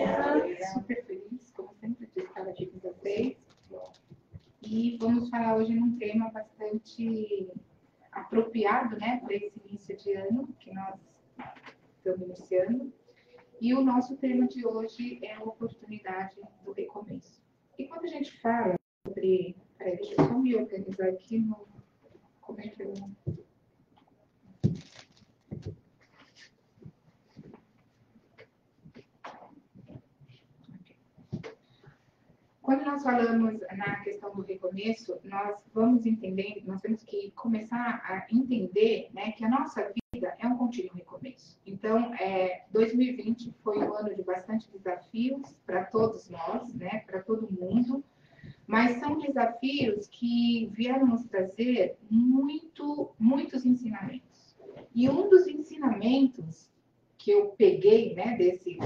dia, super feliz, como sempre, de estar aqui com vocês. E vamos falar hoje num tema bastante apropriado, né, para esse início de ano que nós estamos iniciando. E o nosso tema de hoje é a oportunidade do recomeço. E quando a gente fala sobre... Peraí, deixa eu só me organizar aqui no... Como é que eu... Quando nós falamos na questão do recomeço, nós vamos entender, nós temos que começar a entender, né, que a nossa vida é um contínuo recomeço. Então, 2020 foi um ano de bastante desafios para todos nós, né, para todo mundo, mas são desafios que vieram nos trazer muitos ensinamentos. E um dos ensinamentos que eu peguei, né, desse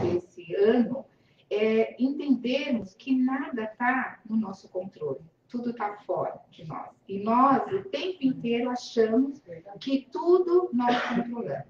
ano é entendermos que nada está no nosso controle, tudo está fora de nós. E nós, o tempo inteiro, achamos que tudo nós controlamos.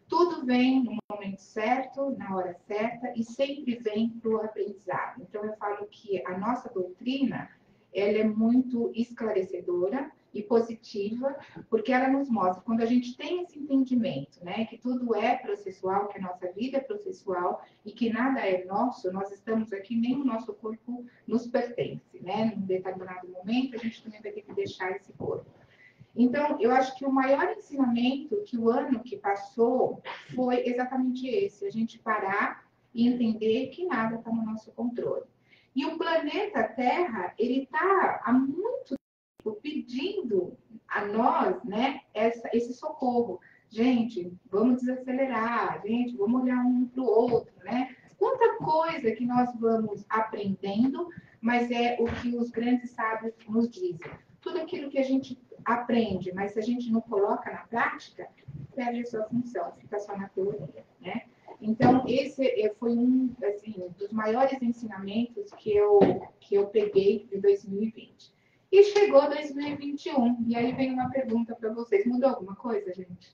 Tudo vem no momento certo, na hora certa, e sempre vem para o aprendizado. Então, eu falo que a nossa doutrina, ela é muito esclarecedora e positiva, porque ela nos mostra, quando a gente tem esse entendimento, né, que tudo é processual, que a nossa vida é processual e que nada é nosso, nós estamos aqui, nem o nosso corpo nos pertence, né? Num determinado momento, a gente também vai ter que deixar esse corpo. Então, eu acho que o maior ensinamento que o ano que passou foi exatamente esse, a gente parar e entender que nada está no nosso controle. E o planeta Terra, ele está há muito tempo pedindo a nós, né, esse socorro. Gente, vamos desacelerar, gente, vamos olhar um para o outro, né? Quanta coisa que nós vamos aprendendo, mas é o que os grandes sábios nos dizem. Tudo aquilo que a gente aprende, mas se a gente não coloca na prática, perde a sua função, fica só na teoria, né? Então, esse foi um, assim, dos maiores ensinamentos que eu peguei de 2020. E chegou 2021, e aí vem uma pergunta para vocês. Mudou alguma coisa, gente?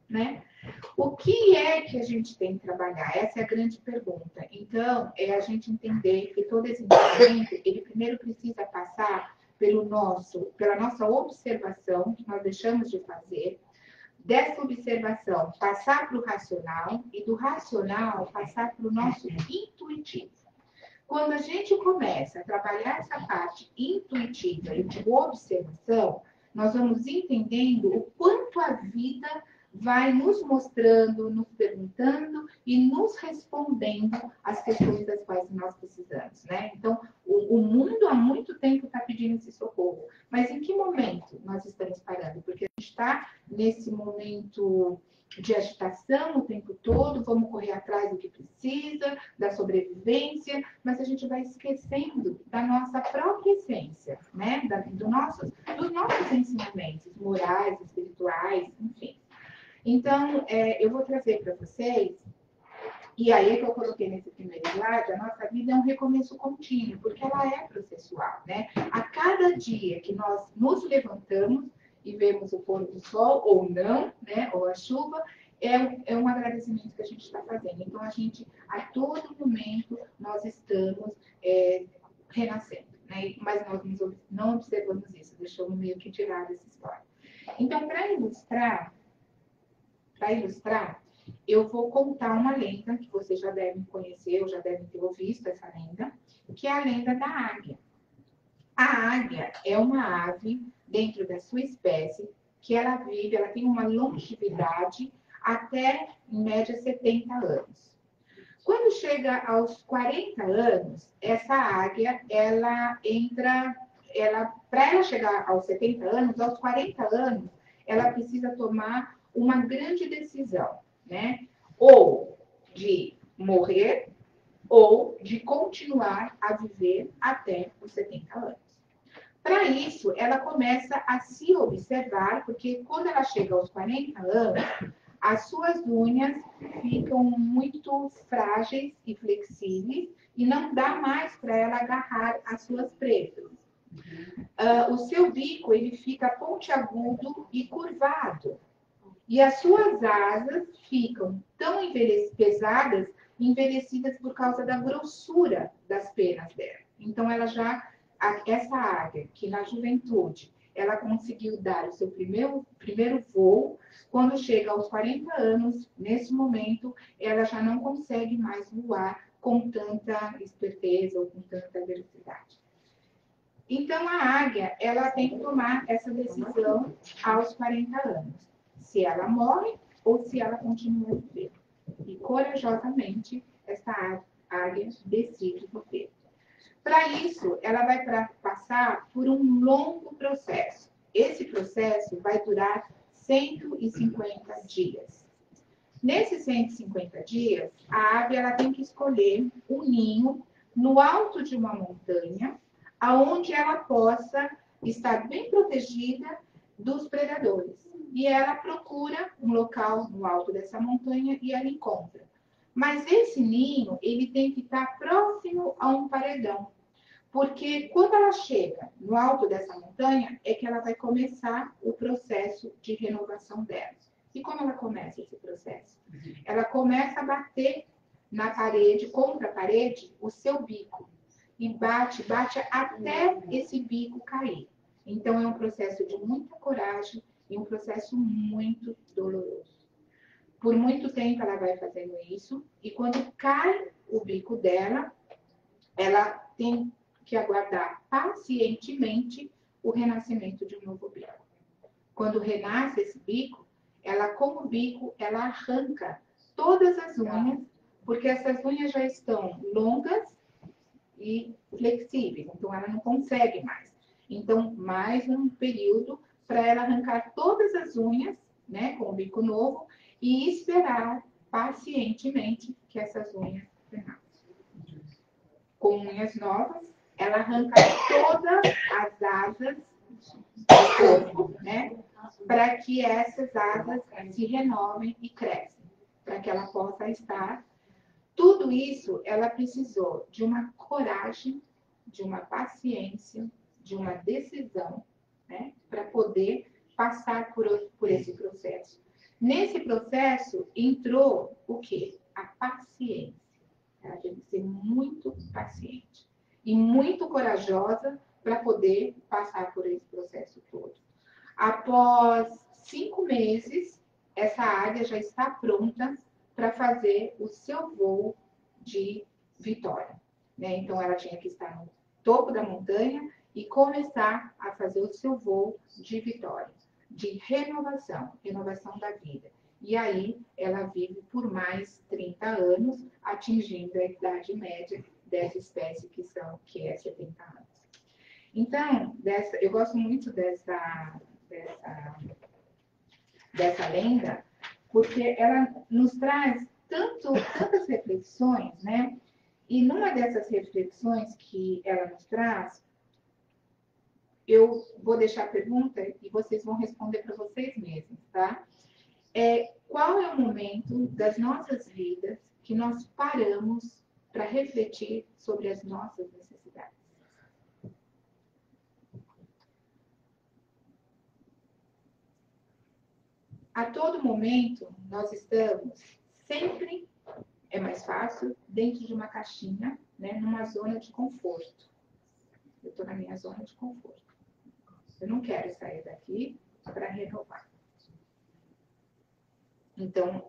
Né? O que é que a gente tem que trabalhar? Essa é a grande pergunta. Então, é a gente entender que todo esse ensinamento, ele primeiro precisa passar pela nossa observação, que nós deixamos de fazer, dessa observação passar para o racional e do racional passar para o nosso intuitivo. Quando a gente começa a trabalhar essa parte intuitiva e de observação, nós vamos entendendo o quanto a vida vai nos mostrando, nos perguntando e nos respondendo as questões das quais nós precisamos, né? Então, o mundo há muito tempo está pedindo esse socorro. Mas em que momento nós estamos parando? Porque a gente está nesse momento de agitação o tempo todo, vamos correr atrás do que precisa, da sobrevivência, mas a gente vai esquecendo da nossa própria essência, né? Dos nossos ensinamentos morais, espirituais, enfim. Então, eu vou trazer para vocês, e aí que eu coloquei nesse primeiro slide, a nossa vida é um recomeço contínuo, porque ela é processual, né? A cada dia que nós nos levantamos e vemos o pôr do sol, ou não, né? Ou a chuva, é um agradecimento que a gente está fazendo. Então, a todo momento, nós estamos renascendo, né? Mas nós não observamos isso, deixamos meio que tirar dessa história. Então, para ilustrar, eu vou contar uma lenda que vocês já devem conhecer, ou já devem ter ouvido essa lenda, que é a lenda da águia. A águia é uma ave dentro da sua espécie que ela tem uma longevidade até, em média, 70 anos. Quando chega aos 40 anos, essa águia, para ela chegar aos 70 anos, aos 40 anos, ela precisa tomar uma grande decisão, né? Ou de morrer, ou de continuar a viver até os 70 anos. Para isso, ela começa a se observar, porque quando ela chega aos 40 anos, as suas unhas ficam muito frágeis e flexíveis e não dá mais para ela agarrar as suas presas. O seu bico ele fica pontiagudo e curvado. E as suas asas ficam tão pesadas envelhecidas por causa da grossura das penas dela. Então, essa águia, que na juventude ela conseguiu dar o seu primeiro voo, quando chega aos 40 anos, nesse momento, ela já não consegue mais voar com tanta esperteza ou com tanta velocidade. Então, a águia, ela tem que tomar essa decisão aos 40 anos. Se ela morre ou se ela continua viver. E, corajosamente, essa águia decide viver. Para isso, ela vai passar por um longo processo. Esse processo vai durar 150 dias. Nesses 150 dias, a ave ela tem que escolher um ninho no alto de uma montanha, aonde ela possa estar bem protegida dos predadores. E ela procura um local no alto dessa montanha e ela encontra. Mas esse ninho, ele tem que estar próximo a um paredão. Porque quando ela chega no alto dessa montanha, é que ela vai começar o processo de renovação dela. E como ela começa esse processo? Ela começa a bater na parede, contra a parede, o seu bico. E bate até esse bico cair. Então, é um processo de muita coragem e um processo muito doloroso. Por muito tempo ela vai fazendo isso, e quando cai o bico dela, ela tem que aguardar pacientemente o renascimento de um novo bico. Quando renasce esse bico, ela, com o bico, ela arranca todas as unhas, porque essas unhas já estão longas e flexíveis, então ela não consegue mais. Então, mais um período para ela arrancar todas as unhas, né, com o bico novo, e esperar pacientemente que essas unhas renasçam. Com unhas novas, ela arranca todas as asas do corpo, né, para que essas asas se renovem e crescem, para que ela possa estar. Tudo isso ela precisou de uma coragem, de uma paciência, de uma decisão, né, para poder passar por esse processo. Nesse processo entrou o quê? A paciência. Ela tem que ser muito paciente e muito corajosa para poder passar por esse processo todo. Após 5 meses, essa águia já está pronta para fazer o seu voo de vitória, né? Então, ela tinha que estar no topo da montanha e começar a fazer o seu voo de vitória, de renovação da vida. E aí, ela vive por mais 30 anos, atingindo a idade média dessa espécie, que é 70 anos. Então, eu gosto muito dessa lenda, porque ela nos traz tantas reflexões, né? E numa dessas reflexões que ela nos traz, eu vou deixar a pergunta e vocês vão responder para vocês mesmos, tá? Qual é o momento das nossas vidas que nós paramos para refletir sobre as nossas necessidades? A todo momento, nós estamos sempre, é mais fácil, dentro de uma caixinha, né, numa zona de conforto. Eu estou na minha zona de conforto. Eu não quero sair daqui para renovar. Então,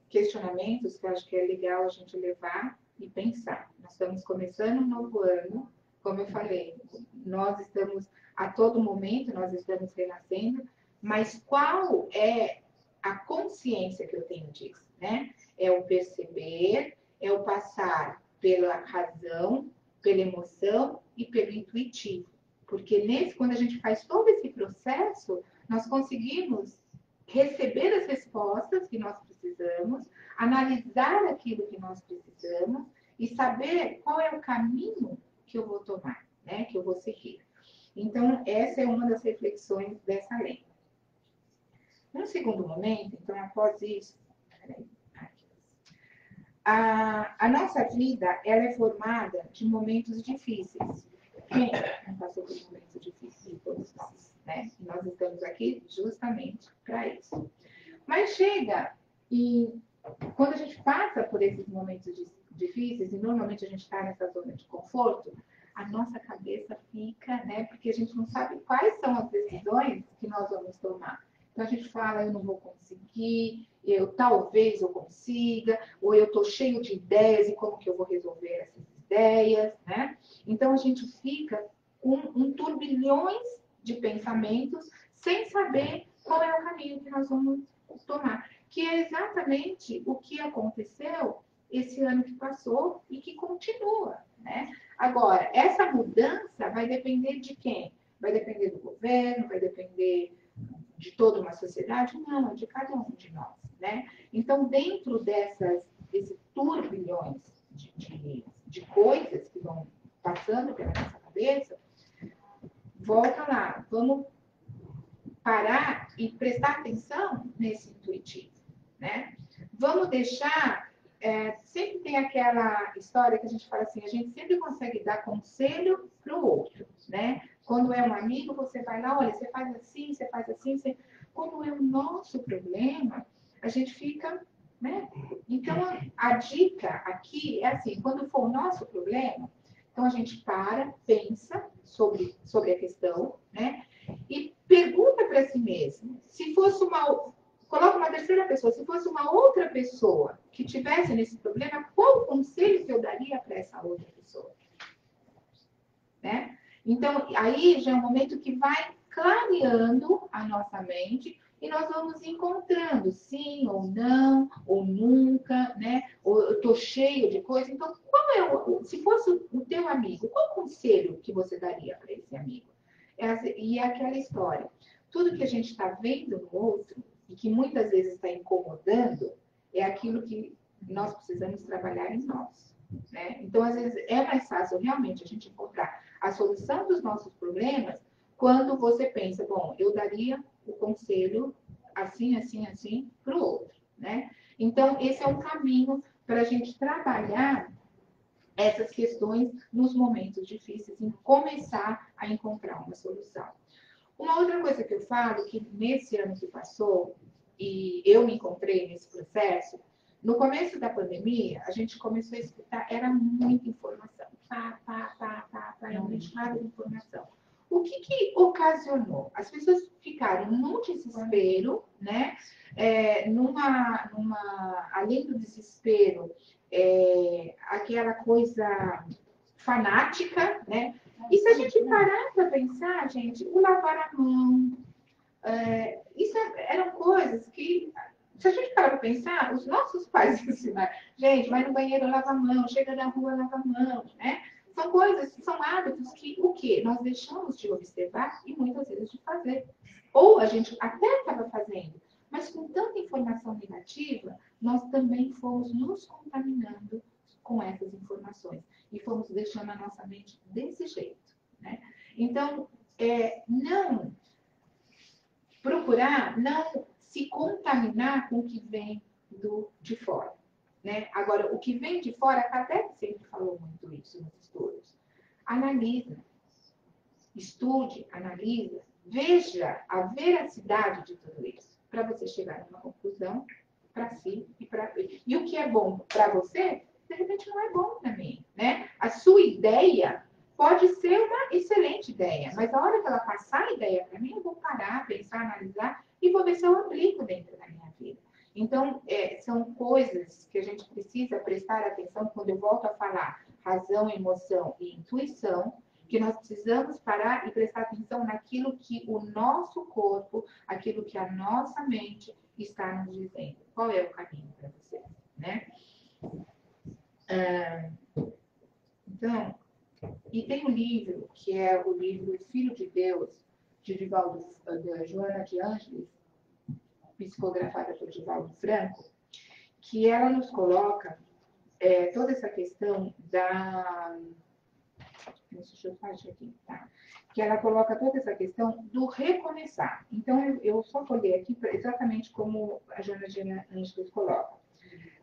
questionamentos que eu acho que é legal a gente levar e pensar. Nós estamos começando um novo ano, como eu falei, nós estamos, a todo momento, nós estamos renascendo, mas qual é a consciência que eu tenho disso, né? É o perceber, é o passar pela razão, pela emoção e pelo intuitivo. Porque quando a gente faz todo esse processo, nós conseguimos receber as respostas que nós precisamos, analisar aquilo que nós precisamos e saber qual é o caminho que eu vou tomar, né? Que eu vou seguir. Então, essa é uma das reflexões dessa lei. Num segundo momento, então, após isso, a nossa vida ela é formada de momentos difíceis. Quem não passou por momentos difíceis? Todos nós, né? E nós estamos aqui justamente para isso. Mas chega em quando a gente passa por esses momentos difíceis, e normalmente a gente está nessa zona de conforto, a nossa cabeça fica, né? Porque a gente não sabe quais são as decisões que nós vamos tomar. Então a gente fala, eu não vou conseguir, talvez eu consiga, ou eu estou cheio de ideias e como que eu vou resolver essas ideias, né? Então a gente fica com um turbilhões de pensamentos sem saber qual é o caminho que nós vamos tomar. Que é exatamente o que aconteceu esse ano que passou e que continua, né? Agora, essa mudança vai depender de quem? Vai depender do governo, vai depender de toda uma sociedade? Não, é de cada um de nós, né? Então, dentro desses turbilhões de coisas que vão passando pela nossa cabeça, volta lá, vamos parar e prestar atenção nesse intuitivo, né? Vamos deixar, sempre tem aquela história que a gente fala assim, a gente sempre consegue dar conselho para o outro, né? Quando é um amigo, você vai lá, olha, você faz assim, você faz assim, você... Quando é o nosso problema, a gente fica, né? Então, a dica aqui é assim, quando for o nosso problema, então a gente para, pensa sobre a questão, né? E pergunta para si mesmo, se fosse coloca uma terceira pessoa, se fosse uma outra pessoa que tivesse nesse problema, qual o conselho que eu daria para essa outra pessoa? Né? Então, aí já é um momento que vai clareando a nossa mente e nós vamos encontrando sim ou não, ou nunca, né? Ou eu estou cheio de coisa. Então, se fosse o teu amigo, qual conselho que você daria para esse amigo? E é aquela história. Tudo que a gente está vendo no outro e que muitas vezes está incomodando é aquilo que nós precisamos trabalhar em nós. Né? Então, às vezes, é mais fácil realmente a gente encontrar a solução dos nossos problemas quando você pensa, bom, eu daria o conselho assim, assim, assim para o outro. Né? Então, esse é um caminho para a gente trabalhar essas questões nos momentos difíceis e começar a encontrar uma solução. Uma outra coisa que eu falo, que nesse ano que passou, e eu me encontrei nesse processo, no começo da pandemia, a gente começou a escutar, era muita informação. Era uma enxurrada de informação. O que ocasionou? As pessoas ficaram num desespero, né? Além do desespero, aquela coisa fanática, né? E se a gente parar para pensar, gente, o lavar a mão, eram coisas que, se a gente parar para pensar, os nossos pais ensinaram, gente, vai no banheiro, lava a mão, chega na rua, lava a mão, né? São coisas, são hábitos que, o quê? Nós deixamos de observar e muitas vezes de fazer. Ou a gente até estava fazendo, mas com tanta informação negativa, nós também fomos nos contaminando com essas informações e fomos deixando a nossa mente desse jeito, né? Então, não procurar não se contaminar com o que vem de fora, né? Agora, o que vem de fora, a Kardec sempre falou muito isso nos estudos. Analisa, estude, analisa, veja a veracidade de tudo isso, para você chegar numa conclusão para si e para... E o que é bom para você, de repente não é bom para mim, né? A sua ideia pode ser uma excelente ideia, mas a hora que ela passar a ideia para mim, eu vou parar, pensar, analisar e vou ver se eu aplico dentro da minha vida. Então, são coisas que a gente precisa prestar atenção quando eu volto a falar razão, emoção e intuição, que nós precisamos parar e prestar atenção naquilo que o nosso corpo, aquilo que a nossa mente está nos dizendo. Qual é o caminho para você, né? Então, e tem um livro, que é o livro Filho de Deus, de Joana de Ângeles, psicografada por Divaldo Franco, que ela nos coloca toda essa questão da... Deixa eu fazer aqui, tá? Que ela coloca toda essa questão do recomeçar. Então, eu só olhei aqui exatamente como a Joana de Ângeles coloca.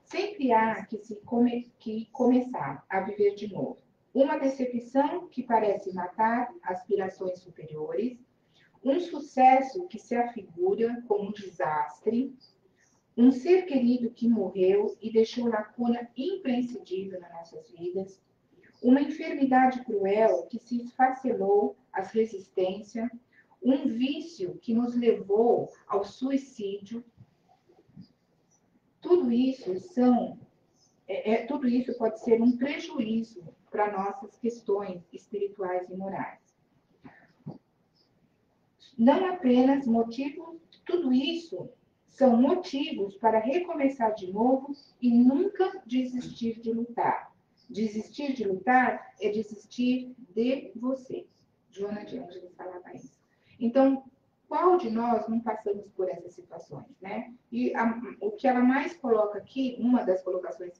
Sempre há que começar a viver de novo. Uma decepção que parece matar aspirações superiores, um sucesso que se afigura como um desastre, Um ser querido que morreu e deixou lacuna imprescindível nas nossas vidas. Uma enfermidade cruel que se esfacelou às resistências. Um vício que nos levou ao suicídio. Tudo isso tudo isso pode ser um prejuízo para nossas questões espirituais e morais. Não apenas motivos, tudo isso são motivos para recomeçar de novo e nunca desistir de lutar. Desistir de lutar é desistir de você. Joana de Ângeles falava isso. Então, qual de nós não passamos por essas situações, né? E o que ela mais coloca aqui, uma das colocações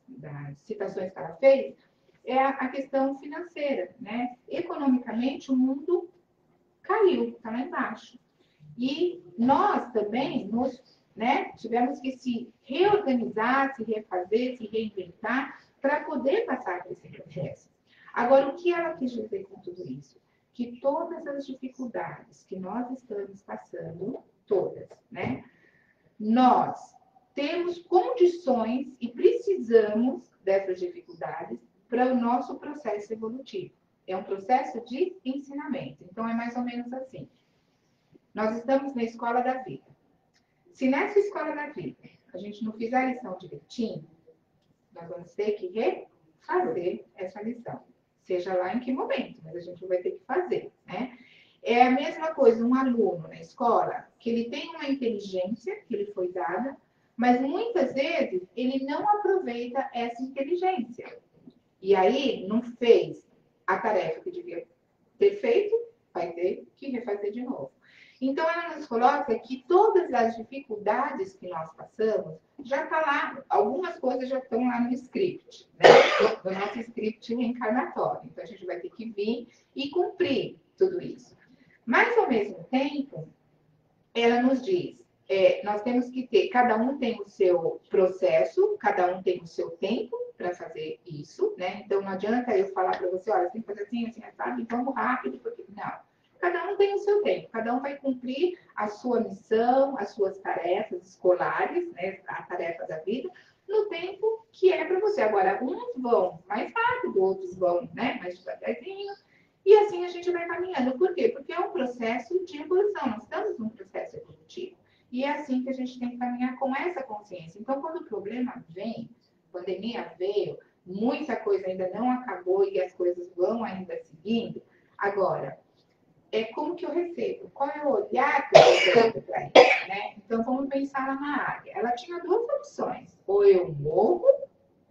das citações que ela fez, é a questão financeira, né? Economicamente, o mundo caiu, está lá embaixo. E nós também tivemos que se reorganizar, se refazer, se reinventar para poder passar por esse processo. Agora, o que ela quis dizer com tudo isso? Que todas as dificuldades que nós estamos passando, todas, né? Nós temos condições e precisamos dessas dificuldades para o nosso processo evolutivo. É um processo de ensinamento. Então, é mais ou menos assim. Nós estamos na escola da vida. Se nessa escola da vida a gente não fizer a lição direitinho, nós vamos ter que refazer essa lição. Seja lá em que momento, mas a gente vai ter que fazer, né? É a mesma coisa, um aluno na escola, que ele tem uma inteligência que lhe foi dada, mas muitas vezes ele não aproveita essa inteligência. E aí não fez a tarefa que devia ter feito, vai ter que refazer de novo. Então, ela nos coloca que todas as dificuldades que nós passamos, já está lá, algumas coisas já estão lá no script, né? No nosso script reencarnatório. Então, a gente vai ter que vir e cumprir tudo isso. Mas, ao mesmo tempo, ela nos diz, nós temos que ter, cada um tem o seu processo, cada um tem o seu tempo para fazer isso, né? Então, não adianta eu falar para você, olha, você tem que fazer assim, assim, sabe? Vamos rápido, porque... Não. Cada um tem o seu tempo, cada um vai cumprir a sua missão, as suas tarefas escolares, né, a tarefa da vida, no tempo que é para você. Agora, uns vão mais rápido, outros vão, né, mais devagarzinho, e assim a gente vai caminhando. Por quê? Porque é um processo de evolução, nós estamos num processo evolutivo. E é assim que a gente tem que caminhar com essa consciência. Então, quando o problema vem, a pandemia veio, muita coisa ainda não acabou e as coisas vão ainda seguindo. Agora, como que eu recebo? Qual é o olhar que eu recebo para isso, né? Então, vamos pensar lá na área. Ela tinha duas opções. Ou eu morro,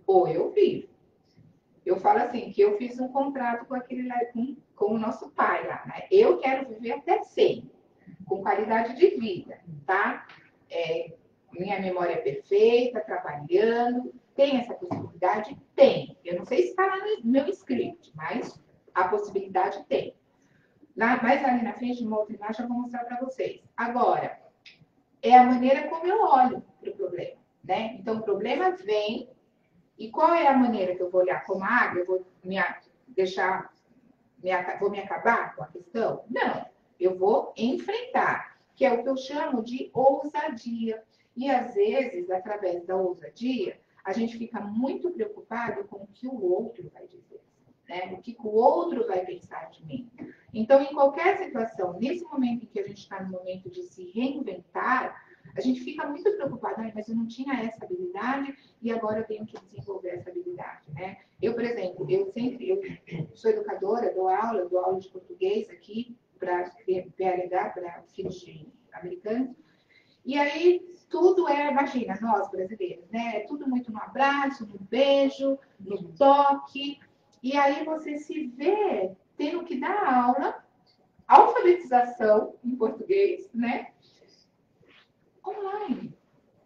ou eu vivo. Eu falo assim, que eu fiz um contrato com aquele lá, com o nosso pai lá, né? Eu quero viver até 100, com qualidade de vida, tá? Minha memória é perfeita, trabalhando. Tem essa possibilidade? Tem. Eu não sei se está lá no meu script, mas a possibilidade tem. Mais ali na frente, numa outra imagem, eu vou mostrar para vocês. Agora, é a maneira como eu olho para o problema, né? Então, o problema vem, e qual é a maneira que eu vou olhar? Como a água, eu vou vou me acabar com a questão? Não, eu vou enfrentar, que é o que eu chamo de ousadia. E, às vezes, através da ousadia, a gente fica muito preocupado com o que o outro vai dizer, né? O que o outro vai pensar de mim. Então, em qualquer situação, nesse momento em que a gente está no momento de se reinventar, a gente fica muito preocupado, mas eu não tinha essa habilidade e agora eu tenho que desenvolver essa habilidade, né? Eu, por exemplo, eu sou educadora, dou aula de português aqui para PLH, para filhos de americanos, e aí tudo imagina, nós brasileiros, né? É tudo muito no abraço, no beijo, no toque, e aí você se vê tendo que dar aula, alfabetização em português, né? Online,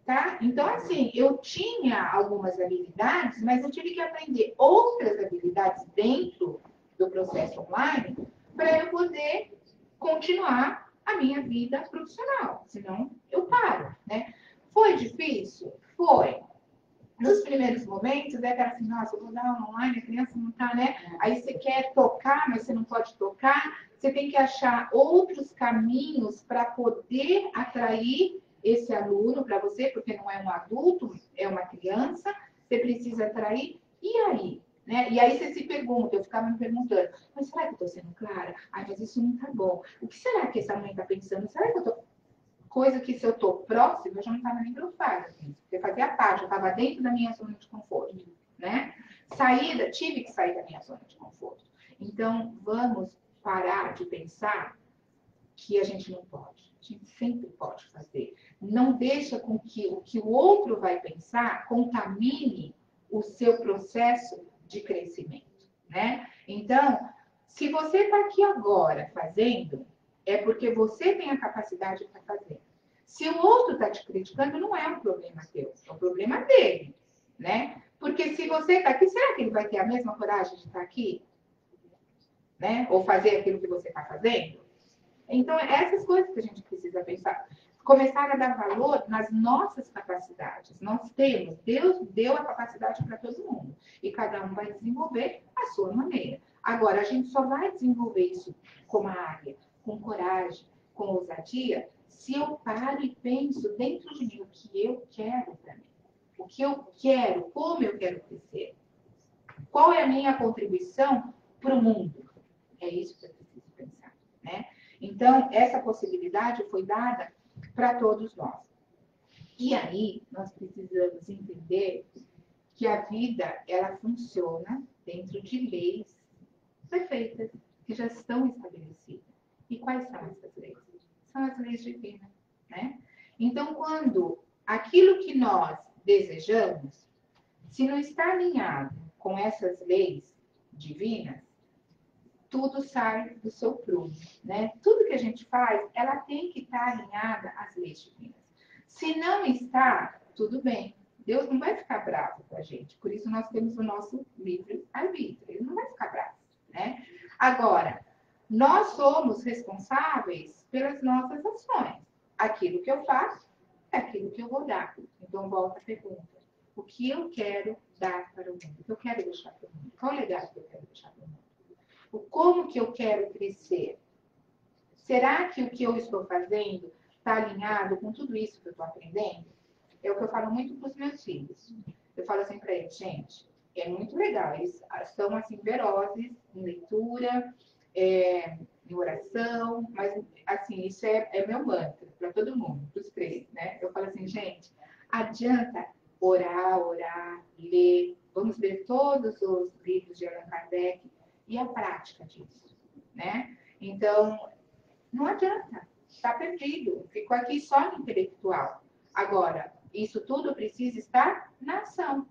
tá? Então, assim, eu tinha algumas habilidades, mas eu tive que aprender outras habilidades dentro do processo online para eu poder continuar a minha vida profissional, senão eu paro, né? Foi difícil? Foi. Nos primeiros momentos, é aquela assim, nossa, eu vou dar aula online, a criança não está, né? Aí você quer tocar, mas você não pode tocar. Você tem que achar outros caminhos para poder atrair esse aluno para você, porque não é um adulto, é uma criança, você precisa atrair, e aí? Né? E aí você se pergunta, eu ficava me perguntando, mas será que eu estou sendo clara? Ai, mas isso não está bom. O que será que essa mãe está pensando? Será que eu estou... Coisa que se eu estou próxima, eu já não estava nem preocupada. Assim, porque fazia parte, eu estava dentro da minha zona de conforto. Né? Saída, tive que sair da minha zona de conforto. Então, vamos parar de pensar que a gente não pode. A gente sempre pode fazer. Não deixa com que o outro vai pensar contamine o seu processo de crescimento. Né? Então, se você está aqui agora fazendo, é porque você tem a capacidade para fazer. Se o outro está te criticando, não é um problema teu, é um problema dele. Né? Porque se você está aqui, será que ele vai ter a mesma coragem de estar aqui? Né? Ou fazer aquilo que você está fazendo? Então, essas coisas que a gente precisa pensar. Começar a dar valor nas nossas capacidades. Nós temos, Deus deu a capacidade para todo mundo. E cada um vai desenvolver a sua maneira. Agora, a gente só vai desenvolver isso com uma área, com coragem, com ousadia, se eu paro e penso dentro de mim o que eu quero para mim. O que eu quero, como eu quero crescer. Qual é a minha contribuição para o mundo? É isso que eu preciso pensar, né? Então, essa possibilidade foi dada para todos nós. E aí, nós precisamos entender que a vida, ela funciona dentro de leis perfeitas, que já estão estabelecidas. E quais são essas leis? São as leis divinas, né? Então, quando aquilo que nós desejamos, se não está alinhado com essas leis divinas, tudo sai do seu prumo, né? Tudo que a gente faz, ela tem que estar alinhada às leis divinas. Se não está, tudo bem. Deus não vai ficar bravo com a gente. Por isso nós temos o nosso livre-arbítrio. Ele não vai ficar bravo, né? Agora, nós somos responsáveis pelas nossas ações. Aquilo que eu faço é aquilo que eu vou dar. Então, volta a pergunta. O que eu quero dar para o mundo? O que eu quero deixar para o mundo? Qual o legado que eu quero deixar para o mundo? Como que eu quero crescer? Será que o que eu estou fazendo está alinhado com tudo isso que eu estou aprendendo? É o que eu falo muito para os meus filhos. Eu falo assim para eles, gente, é muito legal. Eles são assim ferozes em leitura, em oração, mas assim, isso é meu mantra para todo mundo, para os três, né? Eu falo assim, gente, adianta orar, ler, vamos ler todos os livros de Allan Kardec, e a prática disso, né? Então, não adianta, está perdido, ficou aqui só no intelectual. Agora, isso tudo precisa estar na ação.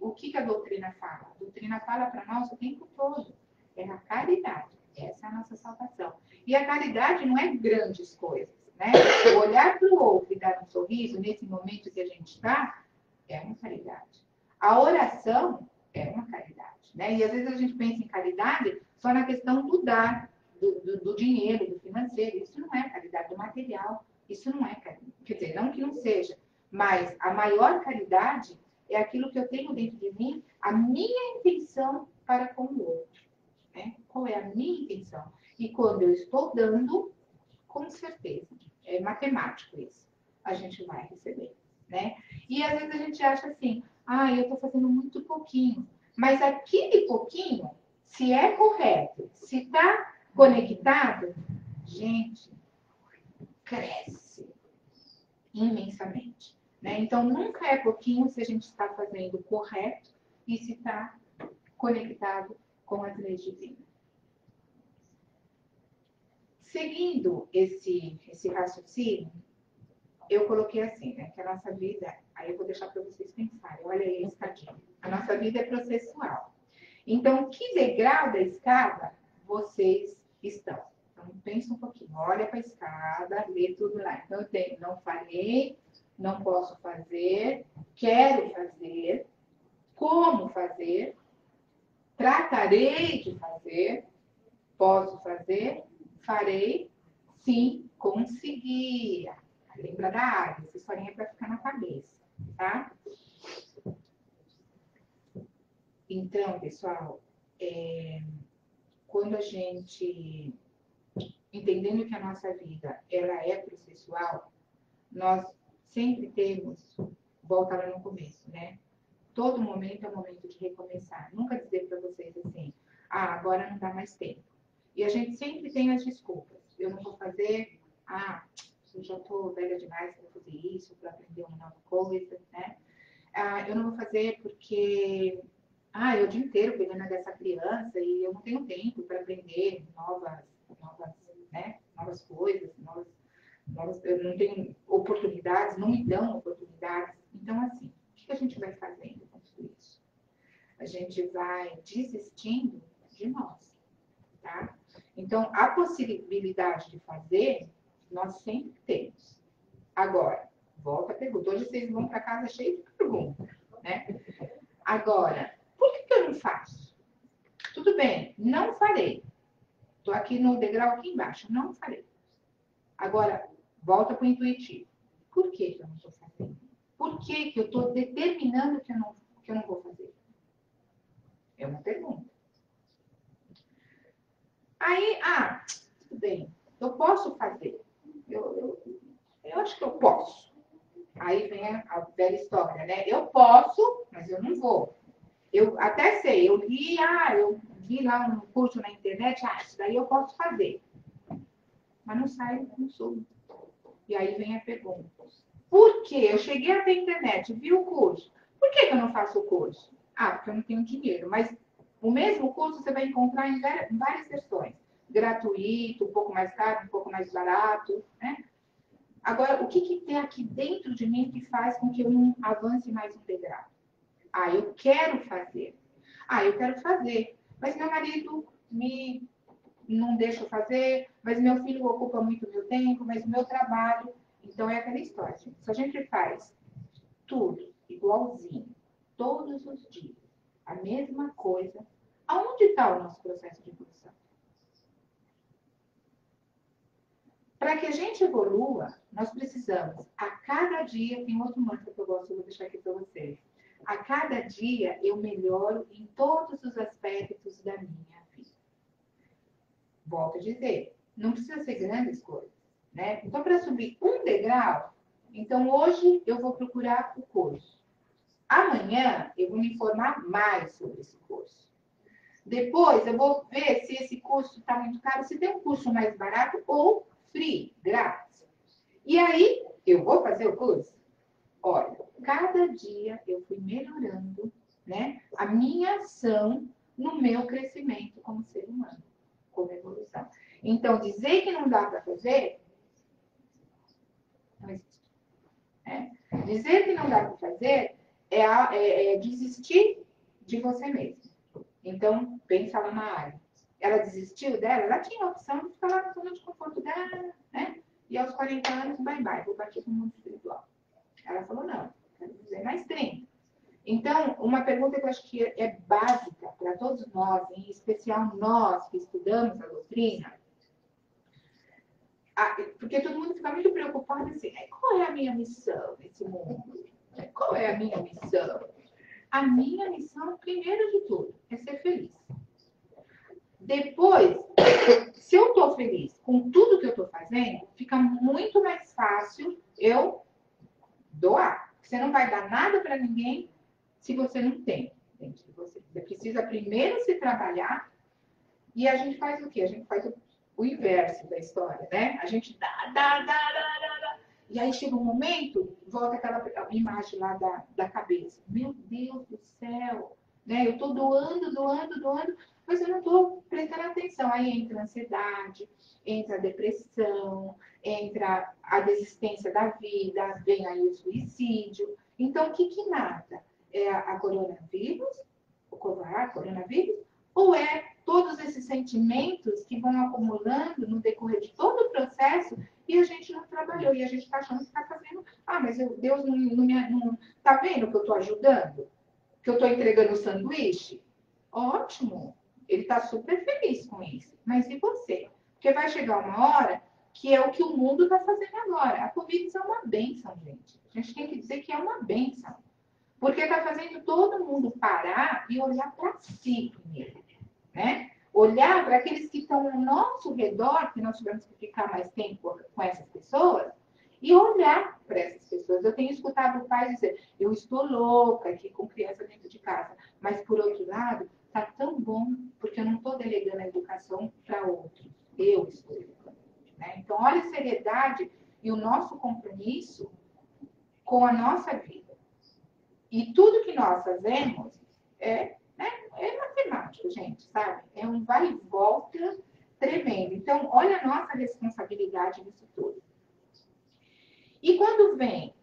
O que a doutrina fala? A doutrina fala para nós o tempo todo, é a caridade, essa é a nossa salvação. E a caridade não é grandes coisas, né? Olhar para o outro e dar um sorriso, nesse momento que a gente está, é uma caridade. A oração é uma caridade. Né? E às vezes a gente pensa em caridade só na questão do dar, do dinheiro, do financeiro. Isso não é caridade, do material. Isso não é caridade. Quer dizer, não que não seja, mas a maior caridade é aquilo que eu tenho dentro de mim, a minha intenção para com o outro. Né? Qual é a minha intenção? E quando eu estou dando, com certeza, é matemático isso, a gente vai receber. Né? E às vezes a gente acha assim, eu estou fazendo muito pouquinho. Mas aquele pouquinho, se é correto, se está conectado, gente, cresce imensamente. Né? Então, nunca é pouquinho se a gente está fazendo correto e se está conectado com as leis divinas. Seguindo esse raciocínio, eu coloquei assim, né, que a nossa vida, aí eu vou deixar para vocês pensarem, olha aí a escadinha. A nossa vida é processual. Então, que degrau da escada vocês estão? Então, pensa um pouquinho, olha para a escada, lê tudo lá. Então, eu tenho, não farei, não posso fazer, quero fazer, como fazer, tratarei de fazer, posso fazer, farei, sim, conseguir. Lembra da área, essa historinha é para ficar na cabeça, tá? Então, pessoal, quando a gente, entendendo que a nossa vida ela é processual, nós sempre temos, volta lá no começo, né? Todo momento é um momento de recomeçar. Nunca dizer para vocês assim, agora não dá mais tempo. E a gente sempre tem as desculpas. Eu não vou fazer, eu já estou velha demais para fazer isso, para aprender uma nova coisa, né? Eu não vou fazer porque, eu o dia inteiro cuidando dessa criança e eu não tenho tempo para aprender novas coisas, eu não tenho oportunidades, não me dão oportunidades. Então, assim, o que a gente vai fazendo com tudo isso? A gente vai desistindo de nós, tá? Então, a possibilidade de fazer, nós sempre temos. Agora, volta a pergunta. Hoje vocês vão para casa cheio de perguntas, né? Agora, por que eu não faço? Tudo bem, não farei. Estou aqui no degrau aqui embaixo, não farei. Agora, volta para o intuitivo. Por que eu não estou fazendo? Por que eu estou determinando que eu não vou fazer? É uma pergunta. Aí, tudo bem, eu posso fazer. Eu acho que eu posso. Aí vem a velha história, né? Eu posso, mas eu não vou. Eu até sei, eu vi lá um curso na internet, isso daí eu posso fazer. Mas não sai, não sou. E aí vem a pergunta. Por quê? Eu cheguei até a internet, vi o curso. Por que eu não faço o curso? Porque eu não tenho dinheiro. Mas o mesmo curso você vai encontrar em várias versões. Gratuito, um pouco mais caro, um pouco mais barato, né? Agora, o que tem aqui dentro de mim que faz com que eu não avance mais um degrau? Eu quero fazer. Eu quero fazer. Mas meu marido não deixa eu fazer, mas meu filho ocupa muito meu tempo, mas o meu trabalho. Então, é aquela história, gente. Se a gente faz tudo igualzinho, todos os dias, a mesma coisa, aonde está o nosso processo de evolução? Para que a gente evolua, nós precisamos, a cada dia, tem outro mantra que eu gosto, vou deixar aqui para vocês. A cada dia eu melhoro em todos os aspectos da minha vida. Volto a dizer, não precisa ser grandes coisas, né? Então, para subir um degrau, então hoje eu vou procurar o curso. Amanhã eu vou me informar mais sobre esse curso. Depois eu vou ver se esse curso está muito caro, se tem um curso mais barato ou free, grátis. E aí, eu vou fazer o curso? Olha, cada dia eu fui melhorando, né, a minha ação no meu crescimento como ser humano, como evolução. Então, dizer que não dá para fazer, não existe. Dizer que não dá para fazer é desistir de você mesmo. Então, pensa lá na área. Ela desistiu dela, ela tinha a opção de ficar lá na zona de conforto dela, né? E aos 40 anos, bye, vou partir para o mundo espiritual. Ela falou, não, quero dizer mais 30. Então, uma pergunta que eu acho que é básica para todos nós, em especial nós que estudamos a doutrina, porque todo mundo fica muito preocupado assim, qual é a minha missão nesse mundo? Qual é a minha missão? A minha missão, primeiro de tudo, é ser feliz. Depois, se eu estou feliz com tudo que eu estou fazendo, fica muito mais fácil eu doar. Você não vai dar nada para ninguém se você não tem dentro de você. Você precisa primeiro se trabalhar e a gente faz o quê? A gente faz o inverso da história, né? A gente dá. E aí chega um momento, volta aquela imagem lá da cabeça. Meu Deus do céu, né? Eu estou doando, mas eu não estou prestando atenção. Aí entra a ansiedade, entra a depressão, entra a desistência da vida, vem aí o suicídio. Então, o que mata? É a coronavírus? O coronavírus? Ou é todos esses sentimentos que vão acumulando no decorrer de todo o processo e a gente não trabalhou, e a gente está achando que está fazendo. Mas Deus não tá vendo que eu estou ajudando? Que eu estou entregando o sanduíche? Ótimo! Ele está super feliz com isso. Mas e você? Porque vai chegar uma hora que é o que o mundo está fazendo agora. A Covid é uma bênção, gente. A gente tem que dizer que é uma bênção. Porque está fazendo todo mundo parar e olhar para si primeiro, né? Olhar para aqueles que estão ao nosso redor, que nós tivemos que ficar mais tempo com essas pessoas, e olhar para essas pessoas. Eu tenho escutado pais dizer, eu estou louca aqui com criança dentro de casa, mas por outro lado, está tão bom, porque eu não estou delegando a educação para outros, eu estou educando. Né? Então, olha a seriedade e o nosso compromisso com a nossa vida. E tudo que nós fazemos é matemático, gente, sabe? É um vai e volta tremendo. Então, olha a nossa responsabilidade nisso tudo. E quando vem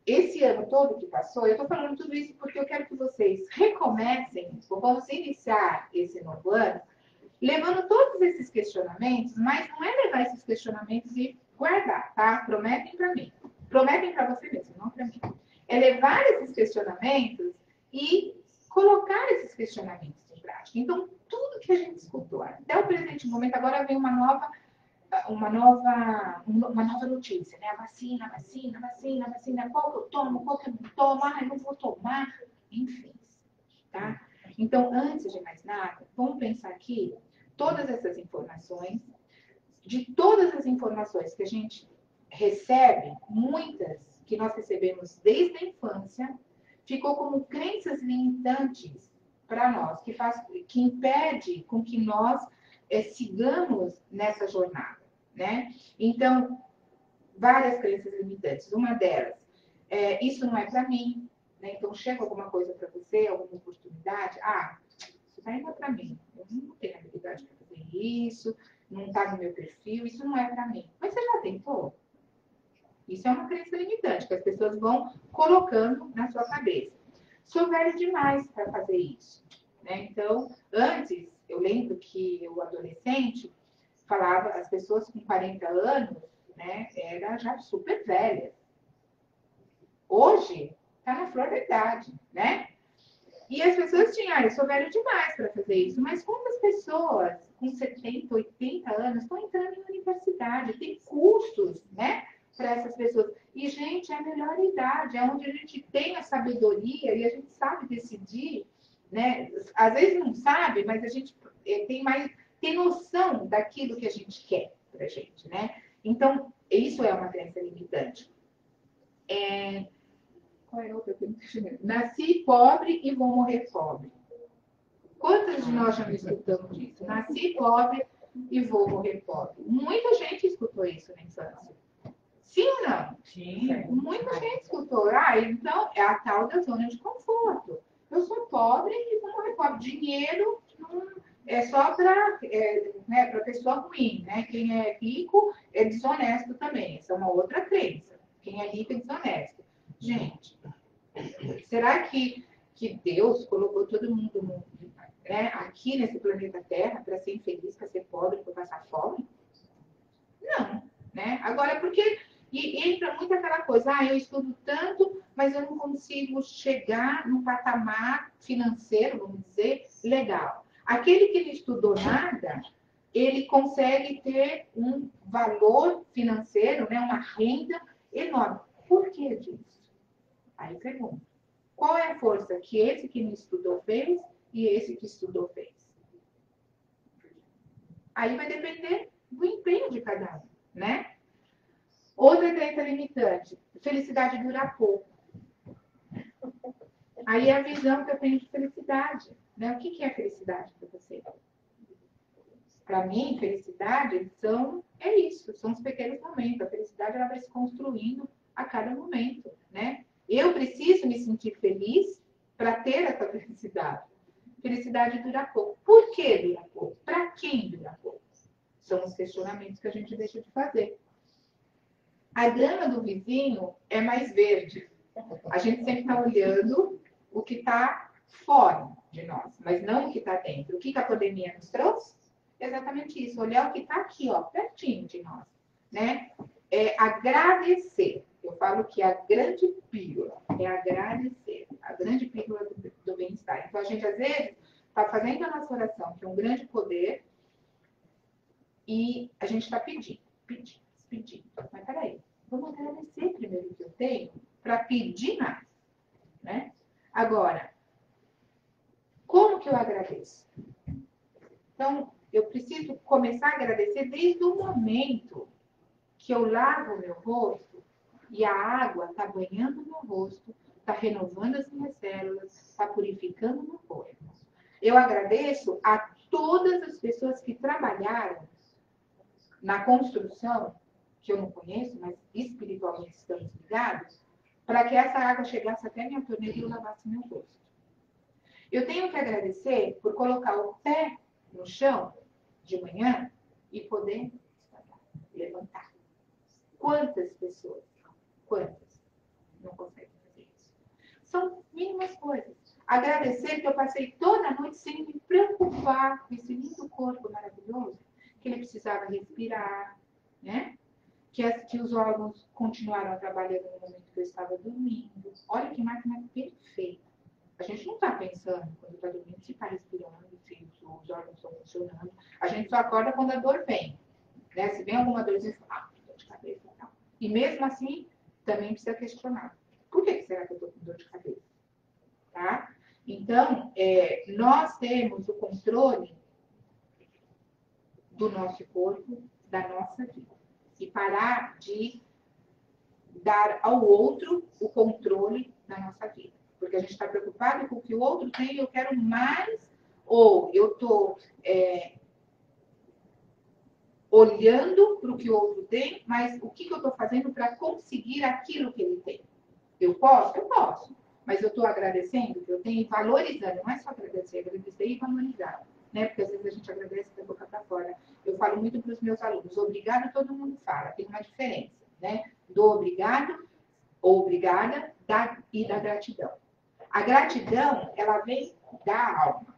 esse ano todo que passou, eu estou falando tudo isso porque eu quero que vocês recomecem, ou vamos iniciar esse novo ano, levando todos esses questionamentos, mas não é levar esses questionamentos e guardar, tá? Prometem para mim. Prometem para você mesmo, não para mim. É levar esses questionamentos e colocar esses questionamentos em prática. Então, tudo que a gente escutou até o presente momento, agora vem uma nova notícia, né? A vacina, qual que eu tomo, qual que eu não tomo, eu não vou tomar, enfim, tá? Então, antes de mais nada, vamos pensar aqui todas essas informações, de todas as informações que a gente recebe, muitas que nós recebemos desde a infância, ficou como crenças limitantes para nós, que impede com que nós sigamos nessa jornada, né? Então, várias crenças limitantes. Uma delas, isso não é para mim, né? Então, chega alguma coisa para você, alguma oportunidade, isso daí não é para mim, eu não tenho habilidade para fazer isso, não está no meu perfil, isso não é para mim. Mas você já tentou? Isso é uma crença limitante que as pessoas vão colocando na sua cabeça. Sou velho demais para fazer isso, né? Então, antes, eu lembro que o adolescente falava, as pessoas com 40 anos, né, era já super velha. Hoje, está na flor da idade, né? E as pessoas tinham, eu sou velho demais para fazer isso, mas quantas pessoas com 70, 80 anos estão entrando em universidade, tem cursos, né, para essas pessoas. E, gente, é a melhor idade, é onde a gente tem a sabedoria e a gente sabe decidir, né? Às vezes não sabe, mas a gente tem noção daquilo que a gente quer para a gente, né? Então, isso é uma crença limitante. Qual é a outra? Nasci pobre e vou morrer pobre. Quantas de nós já não escutamos isso? Nasci pobre e vou morrer pobre. Muita gente escutou isso na infância. Sim ou não? Sim. Muita gente escutou. Então é a tal da zona de conforto. Eu sou pobre e vou morrer pobre. Dinheiro é só para pessoa ruim, né? Quem é rico é desonesto também. Essa é uma outra crença. Quem é rico é desonesto. Gente, será que Deus colocou todo mundo aqui nesse planeta Terra para ser infeliz, para ser pobre, para passar fome? Não, né? Agora, porque entra muito aquela coisa, eu estudo tanto, mas eu não consigo chegar num patamar financeiro, vamos dizer, legal. Aquele que não estudou nada, ele consegue ter um valor financeiro, né, uma renda enorme. Por que disso? Aí pergunto. Qual é a força que esse que não estudou fez e esse que estudou fez? Aí vai depender do empenho de cada um, né? Outra crença limitante. Felicidade dura pouco. Aí é a visão que eu tenho de felicidade. Né? O que é felicidade para você? Para mim, felicidade é isso, são os pequenos momentos. A felicidade ela vai se construindo a cada momento, né? Eu preciso me sentir feliz para ter essa felicidade. Felicidade dura pouco. Por que dura pouco? Para quem dura pouco? São os questionamentos que a gente deixa de fazer. A grama do vizinho é mais verde. A gente sempre está olhando o que está fora de nós, mas não o que está dentro. O que a pandemia nos trouxe? Exatamente isso, olhar o que está aqui, ó, pertinho de nós, né? É agradecer. Eu falo que a grande pílula é agradecer, a grande pílula do bem-estar. Então, a gente, às vezes, está fazendo a nossa oração, que é um grande poder, e a gente está pedindo. Mas, peraí, vamos agradecer primeiro o que eu tenho para pedir mais, né? Agora, como que eu agradeço? Então, eu preciso começar a agradecer desde o momento que eu lavo o meu rosto E a água está banhando meu rosto, está renovando as minhas células, está purificando meu corpo. Eu agradeço a todas as pessoas que trabalharam na construção, que eu não conheço, mas espiritualmente estamos ligados, para que essa água chegasse até minha torneira e eu lavasse meu rosto. Eu tenho que agradecer por colocar o pé no chão de manhã e poder levantar. Quantas pessoas, quantas não conseguem fazer isso? São mínimas coisas. Agradecer que eu passei toda a noite sem me preocupar com esse lindo corpo maravilhoso, que ele precisava respirar, né? Que os órgãos continuaram trabalhando no momento que eu estava dormindo. Olha que máquina perfeita. A gente não está pensando, quando está dormindo, se está respirando, se os órgãos estão funcionando. A gente só acorda quando a dor vem. Né? Se vem alguma dorzinha, dor de cabeça e tal. E mesmo assim, também precisa questionar. Por que será que eu estou com dor de cabeça? Tá? Então, nós temos o controle do nosso corpo, da nossa vida. E parar de dar ao outro o controle da nossa vida. Porque a gente está preocupado com o que o outro tem e eu quero mais, ou eu estou olhando para o que o outro tem, mas o que eu estou fazendo para conseguir aquilo que ele tem? Eu posso? Eu posso. Mas eu estou agradecendo que eu tenho e valorizando. Não é só agradecer e valorizar. Né? Porque às vezes a gente agradece da boca para fora. Eu falo muito para os meus alunos. Obrigado, todo mundo fala. Tem uma diferença. Né? Do obrigado, ou obrigada, e da gratidão. A gratidão, ela vem da alma.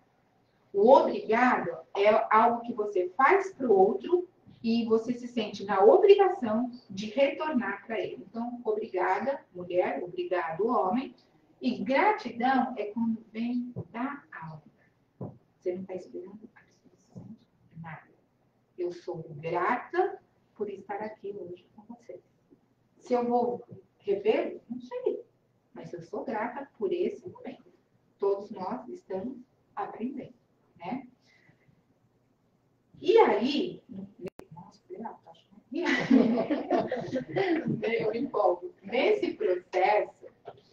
O obrigado é algo que você faz para o outro e você se sente na obrigação de retornar para ele. Então, obrigada, mulher, obrigado, homem. E gratidão é quando vem da alma. Você não está esperando absolutamente nada. Eu sou grata por estar aqui hoje com vocês. Se eu vou rever, não sei. Mas eu sou grata por esse momento. Todos nós estamos aprendendo, né? E aí, nossa, eu me empolgo. Nesse processo,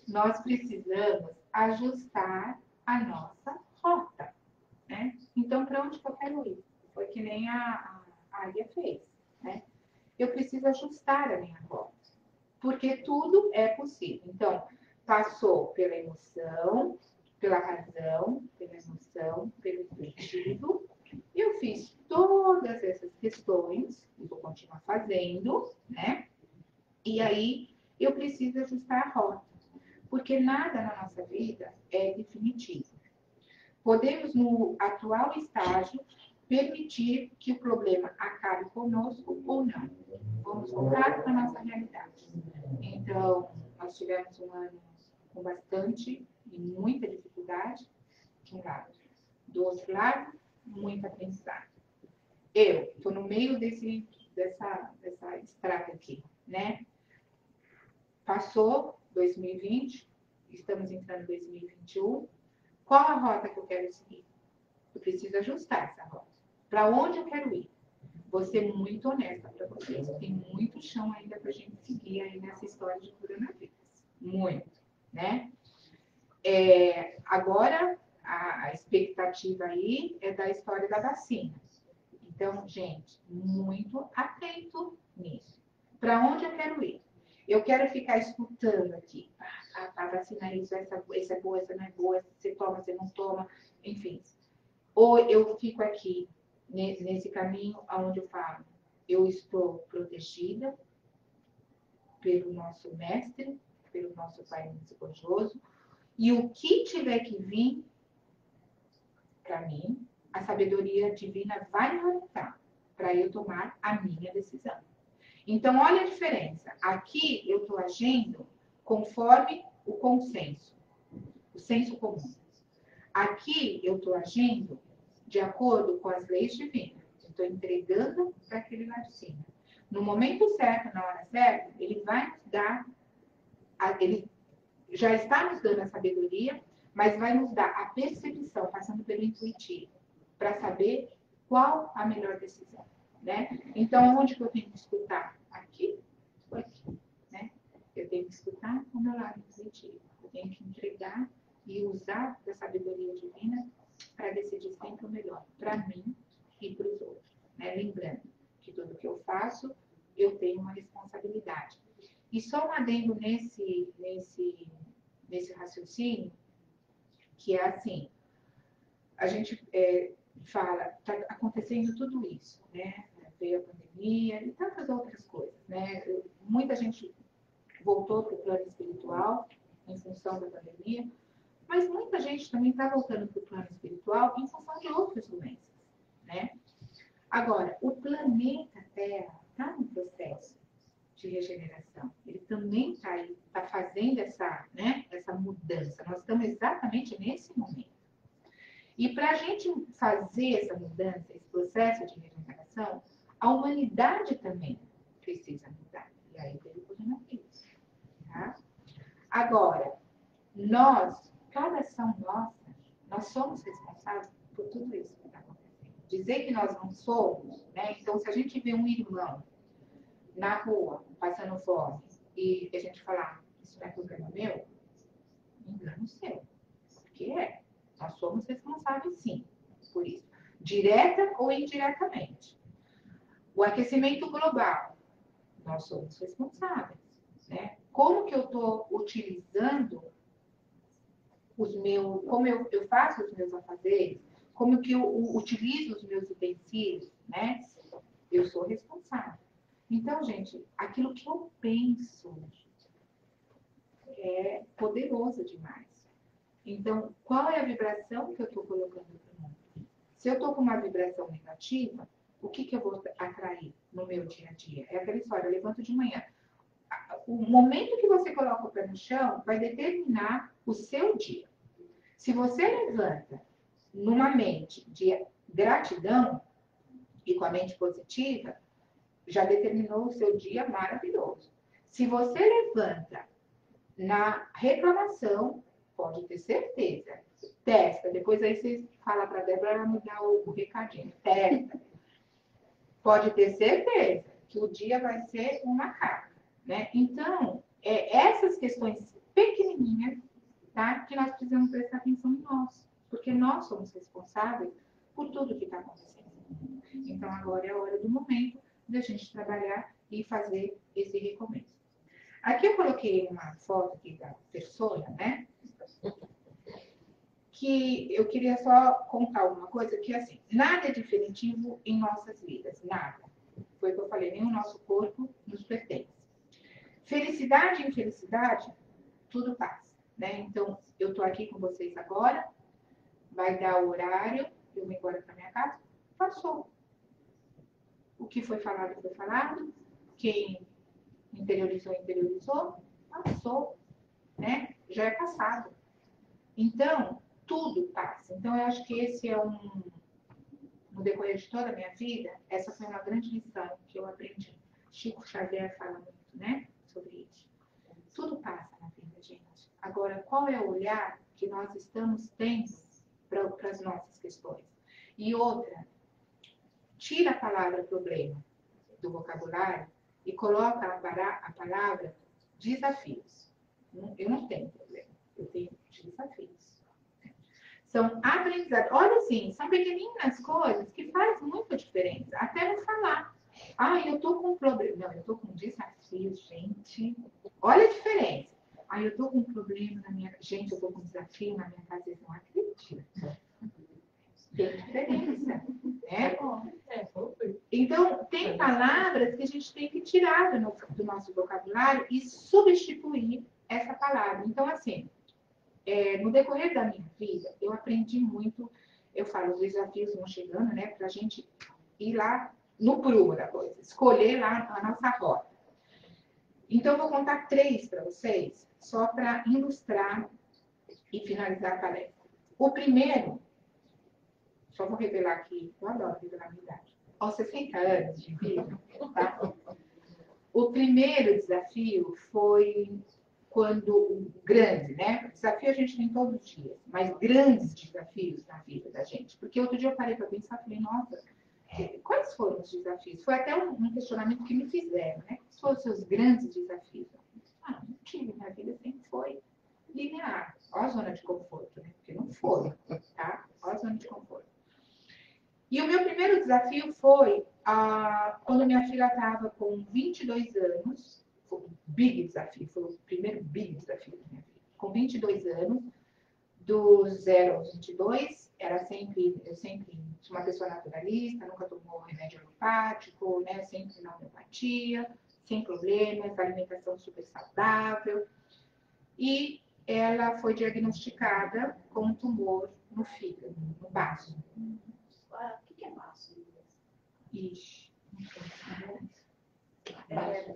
nós precisamos ajustar a nossa rota, né? Então, para onde que eu quero ir? Foi que nem a Águia fez, né? Eu preciso ajustar a minha rota, porque tudo é possível. Então, passou pela emoção, pela razão, pela emoção, pelo intuitivo. Eu fiz todas essas questões, e vou continuar fazendo, né? E aí eu preciso ajustar a rota, porque nada na nossa vida é definitivo. Podemos, no atual estágio, permitir que o problema acabe conosco ou não. Vamos voltar para a nossa realidade. Então, nós tivemos um ano com bastante e muita dificuldade, de um lado. Do outro lado, muita aprendizado. Eu estou no meio dessa estrada aqui, né? Passou 2020, estamos entrando em 2021. Qual a rota que eu quero seguir? Eu preciso ajustar essa rota. Para onde eu quero ir? Vou ser muito honesta para vocês. Tem muito chão ainda para a gente seguir aí nessa história de coronavírus. Muito, né? Agora, a expectativa aí é da história da vacina. Então, gente, muito atento nisso. Para onde eu quero ir? Eu quero ficar escutando aqui. A vacina é isso, essa é boa, essa não é boa, você toma, você não toma, enfim. Ou eu fico aqui, nesse caminho onde eu falo, eu estou protegida pelo nosso mestre, pelo nosso Pai misericordioso, e o que tiver que vir para mim, a sabedoria divina vai me orientar para eu tomar a minha decisão. Então, olha a diferença. Aqui eu estou agindo conforme o consenso, o senso comum. Aqui eu estou agindo de acordo com as leis divinas. Eu estou entregando para aquele lá de cima. No momento certo, na hora certa, ele vai nos dar, ele já está nos dando a sabedoria, mas vai nos dar a percepção, passando pelo intuitivo, para saber qual a melhor decisão, né? Então, onde que eu tenho que escutar? Aqui ou aqui, né? Eu tenho que escutar o meu lado intuitivo. Eu tenho que entregar e usar da sabedoria divina para decidir sempre o melhor, para mim e para os outros. Né? Lembrando que tudo que eu faço, eu tenho uma responsabilidade. E só um adendo nesse raciocínio, que é assim, a gente fala, está acontecendo tudo isso, né? Veio a pandemia e tantas outras coisas, né? Muita gente voltou para o plano espiritual em função da pandemia, mas muita gente também está voltando para o plano espiritual em função de outras doenças, né? Agora, o planeta Terra está no processo de regeneração. Ele também está aí, está fazendo essa mudança. Nós estamos exatamente nesse momento. E para a gente fazer essa mudança, esse processo de regeneração, a humanidade também precisa mudar. E aí veio o coronavírus. Tá? Agora, cada ação nossa, nós somos responsáveis por tudo isso que está acontecendo. Dizer que nós não somos, né? Então, se a gente vê um irmão na rua, passando fome, e a gente falar, isso não é problema meu, engano seu. Porque nós somos responsáveis, sim, por isso. Direta ou indiretamente. O aquecimento global, nós somos responsáveis. Né? Como que eu estou utilizando como eu faço os meus afazeres, como que eu utilizo os meus utensílios, né? Eu sou responsável. Então, gente, aquilo que eu penso é poderoso demais. Então, qual é a vibração que eu estou colocando no mundo? Se eu estou com uma vibração negativa, o que eu vou atrair no meu dia a dia? É aquela história, eu levanto de manhã. O momento que você coloca o pé no chão vai determinar o seu dia. Se você levanta numa mente de gratidão e com a mente positiva, já determinou o seu dia maravilhoso. Se você levanta na reclamação, pode ter certeza. Testa. Depois aí você fala para a Débora, ela me dá o recadinho. Testa. Pode ter certeza que o dia vai ser uma carga. Né? Então, essas questões pequenininhas, tá? Que nós precisamos prestar atenção em nós. Porque nós somos responsáveis por tudo que está acontecendo. Então, agora é a hora do momento de a gente trabalhar e fazer esse recomeço. Aqui eu coloquei uma foto aqui da persona, né? Que eu queria só contar uma coisa, que assim, nada é definitivo em nossas vidas, nada. Foi o que eu falei, nem o nosso corpo nos pertence. Felicidade e infelicidade, tudo passa, né? Então, eu tô aqui com vocês agora, vai dar o horário, eu vou embora para minha casa, passou. O que foi falado, quem interiorizou, passou, né? Já é passado. Então, tudo passa. Então, eu acho que esse é no decorrer de toda a minha vida, essa foi uma grande lição que eu aprendi. Chico Xavier fala muito, né? Sobre isso. Tudo passa na vida, gente. Agora, qual é o olhar que nós estamos tendo para as nossas questões? E outra, tira a palavra problema do vocabulário e coloca a palavra desafios. Eu não tenho problema, eu tenho desafios. São aprendizados. Olha assim, são pequeninas coisas que fazem muita diferença. Até não falar. Eu tô com problema. Não, eu tô com desafios, gente. Olha a diferença. Eu tô com problema na minha... Gente, eu tô com desafio na minha casa. Vocês não acreditam. Tem diferença. Né? Então, tem palavras que a gente tem que tirar do nosso vocabulário e substituir essa palavra. Então, assim, no decorrer da minha vida, eu aprendi muito, eu falo, os desafios vão chegando, né, para a gente ir lá no prumo da coisa, escolher lá a nossa rota. Então, eu vou contar 3 para vocês, só para ilustrar e finalizar a palestra. O primeiro, só vou revelar aqui, eu adoro revelar a minha idade, aos 60 anos de vida, tá? O primeiro desafio foi quando grande, né? Desafio a gente tem todos os dias, mas grandes desafios na vida da gente. Porque outro dia eu parei para pensar e falei, nossa, quais foram os desafios? Foi até um questionamento que me fizeram, né? Quais foram os seus grandes desafios? que minha vida sempre foi linear. Ó a zona de conforto, né? Porque não foi, tá? Ó a zona de conforto. E o meu primeiro desafio foi quando minha filha estava com 22 anos, foi um big desafio, foi o primeiro big desafio da minha vida. Com 22 anos, do 0 aos 22, eu sempre sou uma pessoa naturalista, nunca tomou remédio alopático, né? Sempre na homeopatia, sem problemas, alimentação super saudável. E ela foi diagnosticada com um tumor no fígado, no baço. O que é baço? Ixi.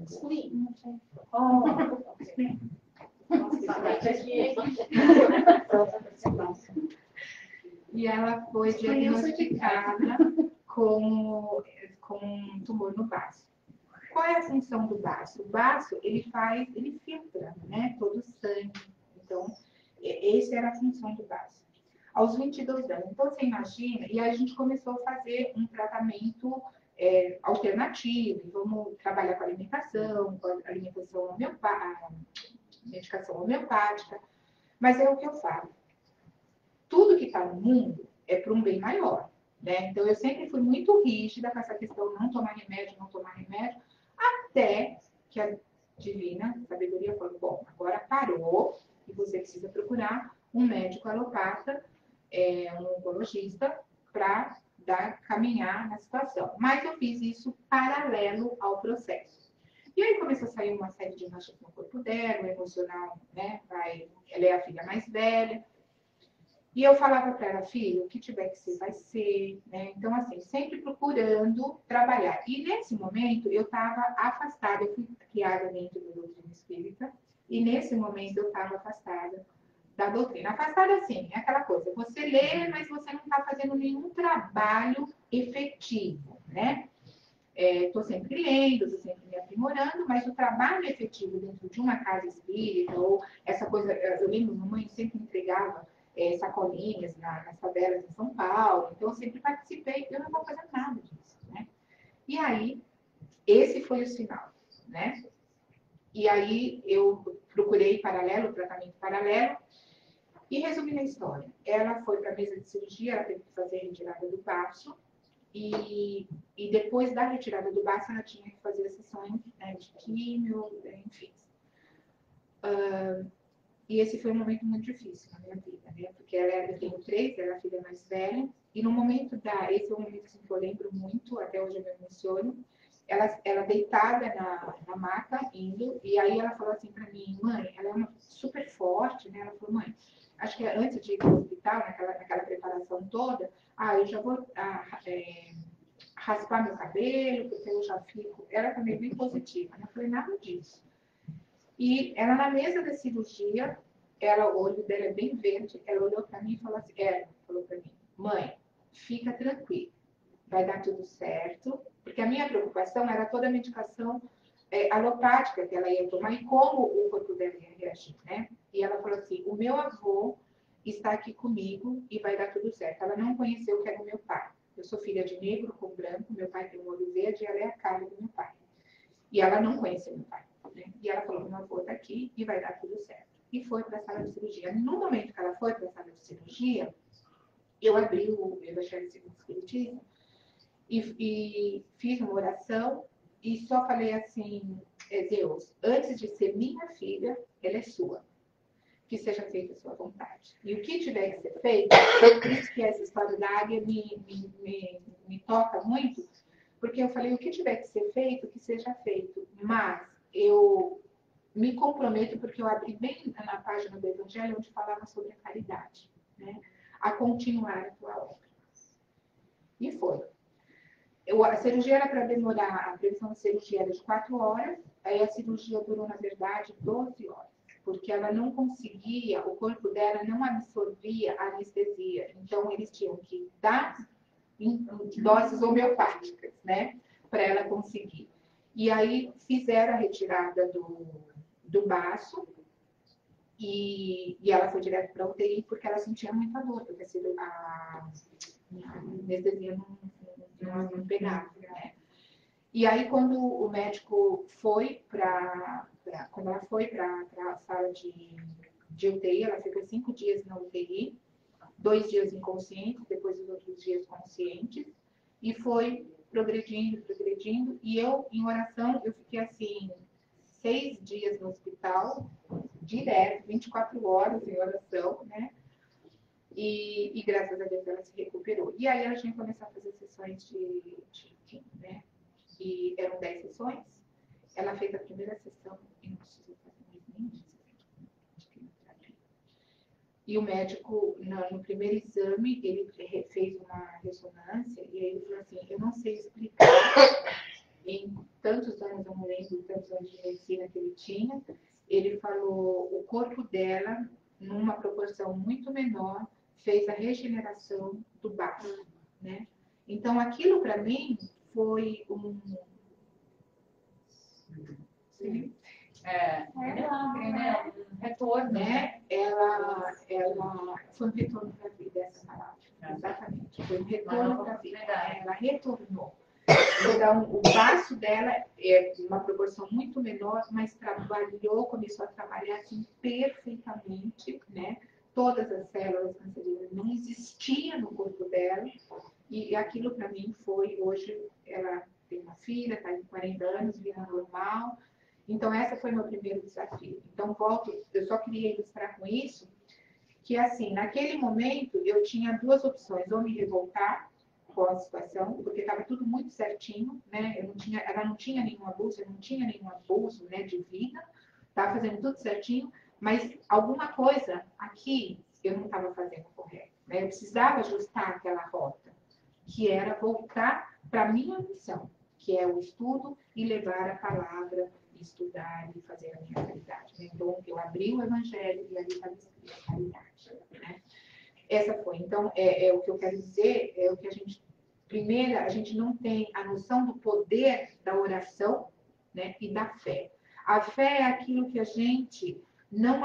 Spleen. E ela foi diagnosticada com um tumor no baço. Qual é a função do baço? O baço, ele filtra, né, todo o sangue. Então, essa era a função do baço. Aos 22 anos. Então, você imagina, e aí a gente começou a fazer um tratamento alternativo. Vamos trabalhar com alimentação homeopática, medicação homeopática. Mas é o que eu falo. Tudo que está no mundo é para um bem maior. Né? Então, eu sempre fui muito rígida com essa questão de não tomar remédio, até que a divina sabedoria falou, bom, agora parou e você precisa procurar um médico alopata, um oncologista, para caminhar na situação. Mas eu fiz isso paralelo ao processo. E aí começou a sair uma série de manchas no corpo dela, o emocional, né? Ela é a filha mais velha. E eu falava para ela, filha, o que tiver que ser, vai ser, né? Então, assim, sempre procurando trabalhar. E nesse momento, eu estava afastada, eu fui criada dentro da doutrina espírita, e nesse momento eu estava afastada da doutrina. Afastada, assim, é aquela coisa, você lê, mas você não está fazendo nenhum trabalho efetivo, né? Estou sempre lendo, estou sempre me aprimorando, mas o trabalho efetivo dentro de uma casa espírita, ou essa coisa, eu lembro, mamãe sempre entregava sacolinhas nas favelas em São Paulo, então eu sempre participei, eu não vou fazer nada disso, né? E aí, esse foi o sinal, né? E aí eu procurei tratamento paralelo, e resumindo a história, ela foi para a mesa de cirurgia, ela teve que fazer a retirada do baço, e depois da retirada do baço, ela tinha que fazer as sessões, né, de químio, enfim. E esse foi um momento muito difícil na minha vida, né? Porque eu tenho 3, ela é a filha mais velha, e no momento esse é um momento assim, que eu lembro muito, até hoje eu me emociono, ela deitada na maca, indo, e aí ela falou assim para mim, mãe, ela é super forte, né? Ela falou, mãe, acho que antes de ir para o hospital, naquela preparação toda, eu já vou raspar meu cabelo, porque eu já fico... Ela também bem positiva, né? Eu falei, nada disso. E ela, na mesa da cirurgia, o olho dela é bem verde, ela olhou para mim e falou assim, falou para mim, mãe, fica tranquila, vai dar tudo certo, porque a minha preocupação era toda a medicação alopática que ela ia tomar e como o corpo dela ia reagir, né? E ela falou assim, o meu avô está aqui comigo e vai dar tudo certo. Ela não conheceu o que era o meu pai. Eu sou filha de negro com branco, meu pai tem um olho verde e ela é a cara do meu pai. E ela não conheceu meu pai. Né? E ela falou, meu avô está aqui e vai dar tudo certo. E foi para a sala de cirurgia. No momento que ela foi para a sala de cirurgia, eu abri o Evangelho segundo o Espiritismo e fiz uma oração e só falei assim, Deus, antes de ser minha filha, ela é sua. Que seja feita a sua vontade. E o que tiver que ser feito, por isso que essa história da águia me toca muito, porque eu falei, o que tiver que ser feito, que seja feito. Mas eu me comprometo, porque eu abri bem na página do Evangelho, onde falava sobre a caridade, né? A continuar a tua obra. E foi. A cirurgia era para demorar, a previsão de cirurgia era de 4 horas, aí a cirurgia durou, na verdade, 12 horas. Porque ela não conseguia, o corpo dela não absorvia a anestesia. Então, eles tinham que dar doses homeopáticas, né? Para ela conseguir. E aí, fizeram a retirada do baço e ela foi direto para a UTI porque ela sentia muita dor, porque a anestesia não pegava, né? E aí, quando o médico foi para quando ela foi para a sala de UTI, ela ficou 5 dias na UTI, 2 dias inconscientes, depois os outros dias conscientes, e foi progredindo, e eu, em oração, eu fiquei assim, 6 dias no hospital, direto, 24 horas em oração, né? E graças a Deus ela se recuperou. E aí a gente começou a fazer sessões de né? E eram 10 sessões. Ela fez a primeira sessão, eu não preciso fazer mais nem de quimioterapia. E o médico, no primeiro exame, ele fez uma ressonância e ele falou assim, eu não sei explicar, em tantos anos, eu não lembro tantos anos de medicina que ele tinha, ele falou, o corpo dela, numa proporção muito menor, fez a regeneração do baço, né? Então, aquilo para mim foi um... Sim. Milagre, né? Um retorno, né? Ela foi um retorno para a vida, essa palavra. Exatamente. Foi um retorno para a vida. Ela retornou. Então, o baço dela é de uma proporção muito menor, mas começou a trabalhar assim perfeitamente, né? Todas as células cancerígenas não existiam no corpo dela, e aquilo para mim foi, hoje ela tem uma filha, está com 40 anos, vida normal. Então, esse foi meu primeiro desafio. Então, eu só queria ilustrar com isso, que assim, naquele momento, eu tinha duas opções, ou me revoltar com a situação, porque estava tudo muito certinho, né? Ela não tinha nenhum abuso, eu não tinha nenhum abuso, né, de vida, estava fazendo tudo certinho, mas alguma coisa aqui eu não estava fazendo correto, né? Eu precisava ajustar aquela rota, que era voltar para a minha missão, que é o estudo e levar a palavra, estudar e fazer a minha caridade. Né? Então, eu abri o Evangelho e ali estava escrito a caridade. Né? Essa foi. Então, o que eu quero dizer é o que a gente... Primeiro, a gente não tem a noção do poder da oração, né, e da fé. A fé é aquilo que a gente não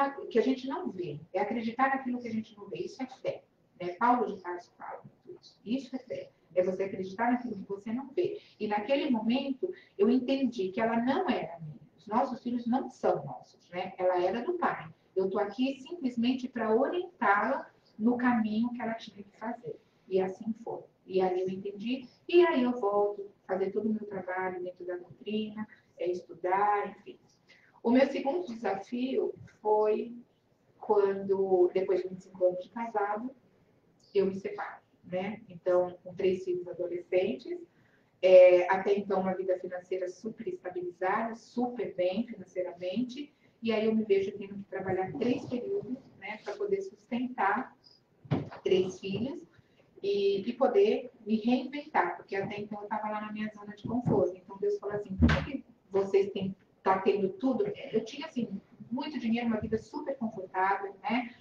vê. É acreditar naquilo que a gente não vê. Isso é fé. Né? Paulo de Tarso fala isso. Isso é fé. É você acreditar naquilo que você não vê. E naquele momento, eu entendi que ela não era minha. Os nossos filhos não são nossos, né? Ela era do Pai. Eu estou aqui simplesmente para orientá-la no caminho que ela tinha que fazer. E assim foi. E aí eu entendi. E aí eu volto a fazer todo o meu trabalho dentro da doutrina, estudar, enfim. O meu segundo desafio foi quando, depois de 25 anos de casado, eu me separo, né? Então, com 3 filhos adolescentes, até então uma vida financeira super estabilizada, super bem financeiramente, e aí eu me vejo tendo que trabalhar 3 períodos, né, para poder sustentar 3 filhos e poder me reinventar, porque até então eu estava lá na minha zona de conforto. Então Deus falou assim, por que vocês tá tendo tudo? Eu tinha assim muito dinheiro, uma vida super confortável, né?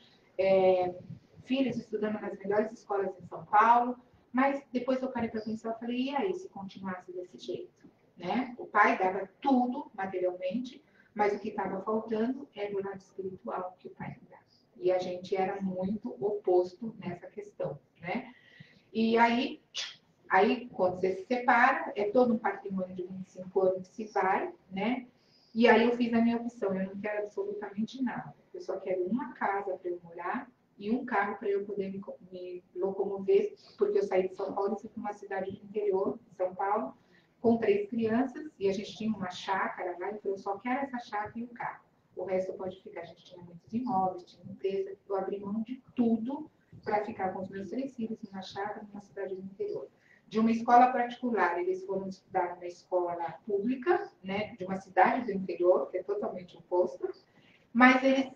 Filhos estudando nas melhores escolas em São Paulo, mas depois eu parei para pensar e falei, e aí se continuasse desse jeito? Né? O pai dava tudo materialmente, mas o que estava faltando era o lado espiritual que o pai não dava. E a gente era muito oposto nessa questão, né? E aí, quando você se separa, é todo um patrimônio de 25 anos que se vai, né? E aí eu fiz a minha opção, eu não quero absolutamente nada. Eu só quero uma casa para eu morar e um carro para eu poder me locomover, porque eu saí de São Paulo e fui para uma cidade do interior, São Paulo, com 3 crianças, e a gente tinha uma chácara lá, então eu só quero essa chácara e o carro. O resto pode ficar. A gente tinha muitos imóveis, tinha empresa, eu abri mão de tudo para ficar com os meus 3 filhos numa chácara, numa cidade do interior. De uma escola particular, eles foram estudar numa escola pública, né, de uma cidade do interior, que é totalmente oposto, mas eles,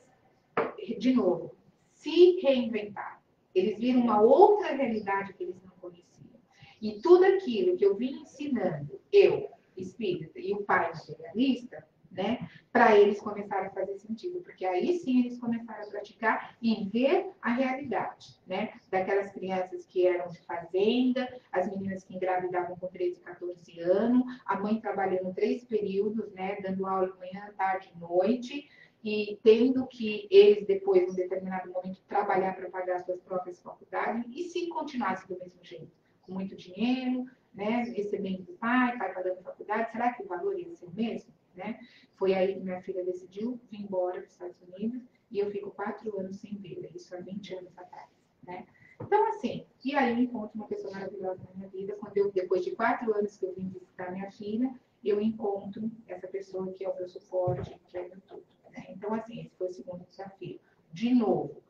de novo, se reinventaram. Eles viram uma outra realidade que eles não conheciam. E tudo aquilo que eu vim ensinando, eu, espírita, e o pai materialista, né, para eles começaram a fazer sentido, porque aí sim eles começaram a praticar e ver a realidade, né, daquelas crianças que eram de fazenda, as meninas que engravidavam com 13, 14 anos, a mãe trabalhando 3 períodos, né, dando aula de manhã, tarde e noite, e tendo que eles depois, em um determinado momento, trabalhar para pagar suas próprias faculdades, e se continuasse do mesmo jeito, com muito dinheiro, né, recebendo do pai pagando faculdade, será que o valor ia ser o mesmo? Né? Foi aí que minha filha decidiu vir embora para os Estados Unidos e eu fico 4 anos sem vê-la, isso há 20 anos atrás, né? Então, assim, e aí eu encontro uma pessoa maravilhosa na minha vida, quando eu, depois de 4 anos que eu vim visitar minha filha, eu encontro essa pessoa que é o meu suporte, que é meu tudo, né? Então, assim, esse foi o segundo desafio. De novo,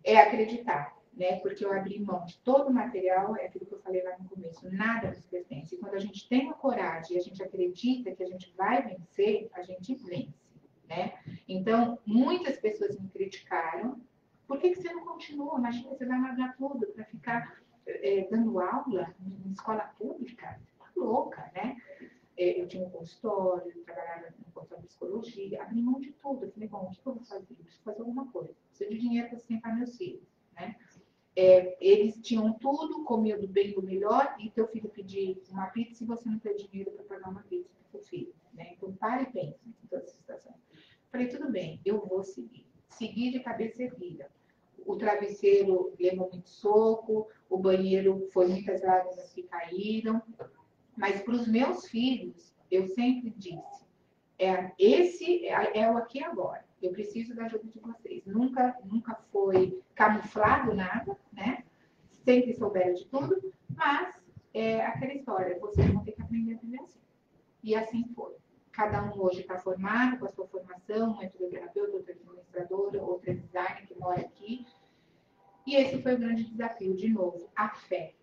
é acreditar, né? Porque eu abri mão de todo o material, é aquilo que eu falei lá no começo, nada nos pertence. E quando a gente tem a coragem e a gente acredita que a gente vai vencer, a gente vence, né? Então, muitas pessoas me criticaram. Por que você não continua? Imagina, você vai largar tudo para ficar dando aula em escola pública? Tá louca, né? Eu tinha um consultório, eu trabalhava no consultório de psicologia, abri mão de tudo. Eu falei, bom, o que eu vou fazer? Eu preciso fazer alguma coisa. Preciso de dinheiro para sustentar meus filhos, né? Eles tinham tudo, comiam do bem e do melhor, e teu filho pedir uma pizza e você não tem dinheiro para pagar uma pizza para o seu filho, né? Então, para e pensa em toda essa situação. Falei, tudo bem, eu vou seguir. Seguir de cabeça erguida. O travesseiro levou muito soco, o banheiro foi muitas lágrimas que caíram, mas para os meus filhos, eu sempre disse, esse é o aqui e agora. Eu preciso da ajuda de vocês. Nunca foi camuflado nada, né? Sempre souberam de tudo, mas aquela história, vocês vão ter que aprender a viver assim. E assim foi. Cada um hoje está formado com a sua formação, um é fisioterapeuta, outro é administradora, outro é designer que mora aqui. E esse foi o grande desafio, de novo, a fé,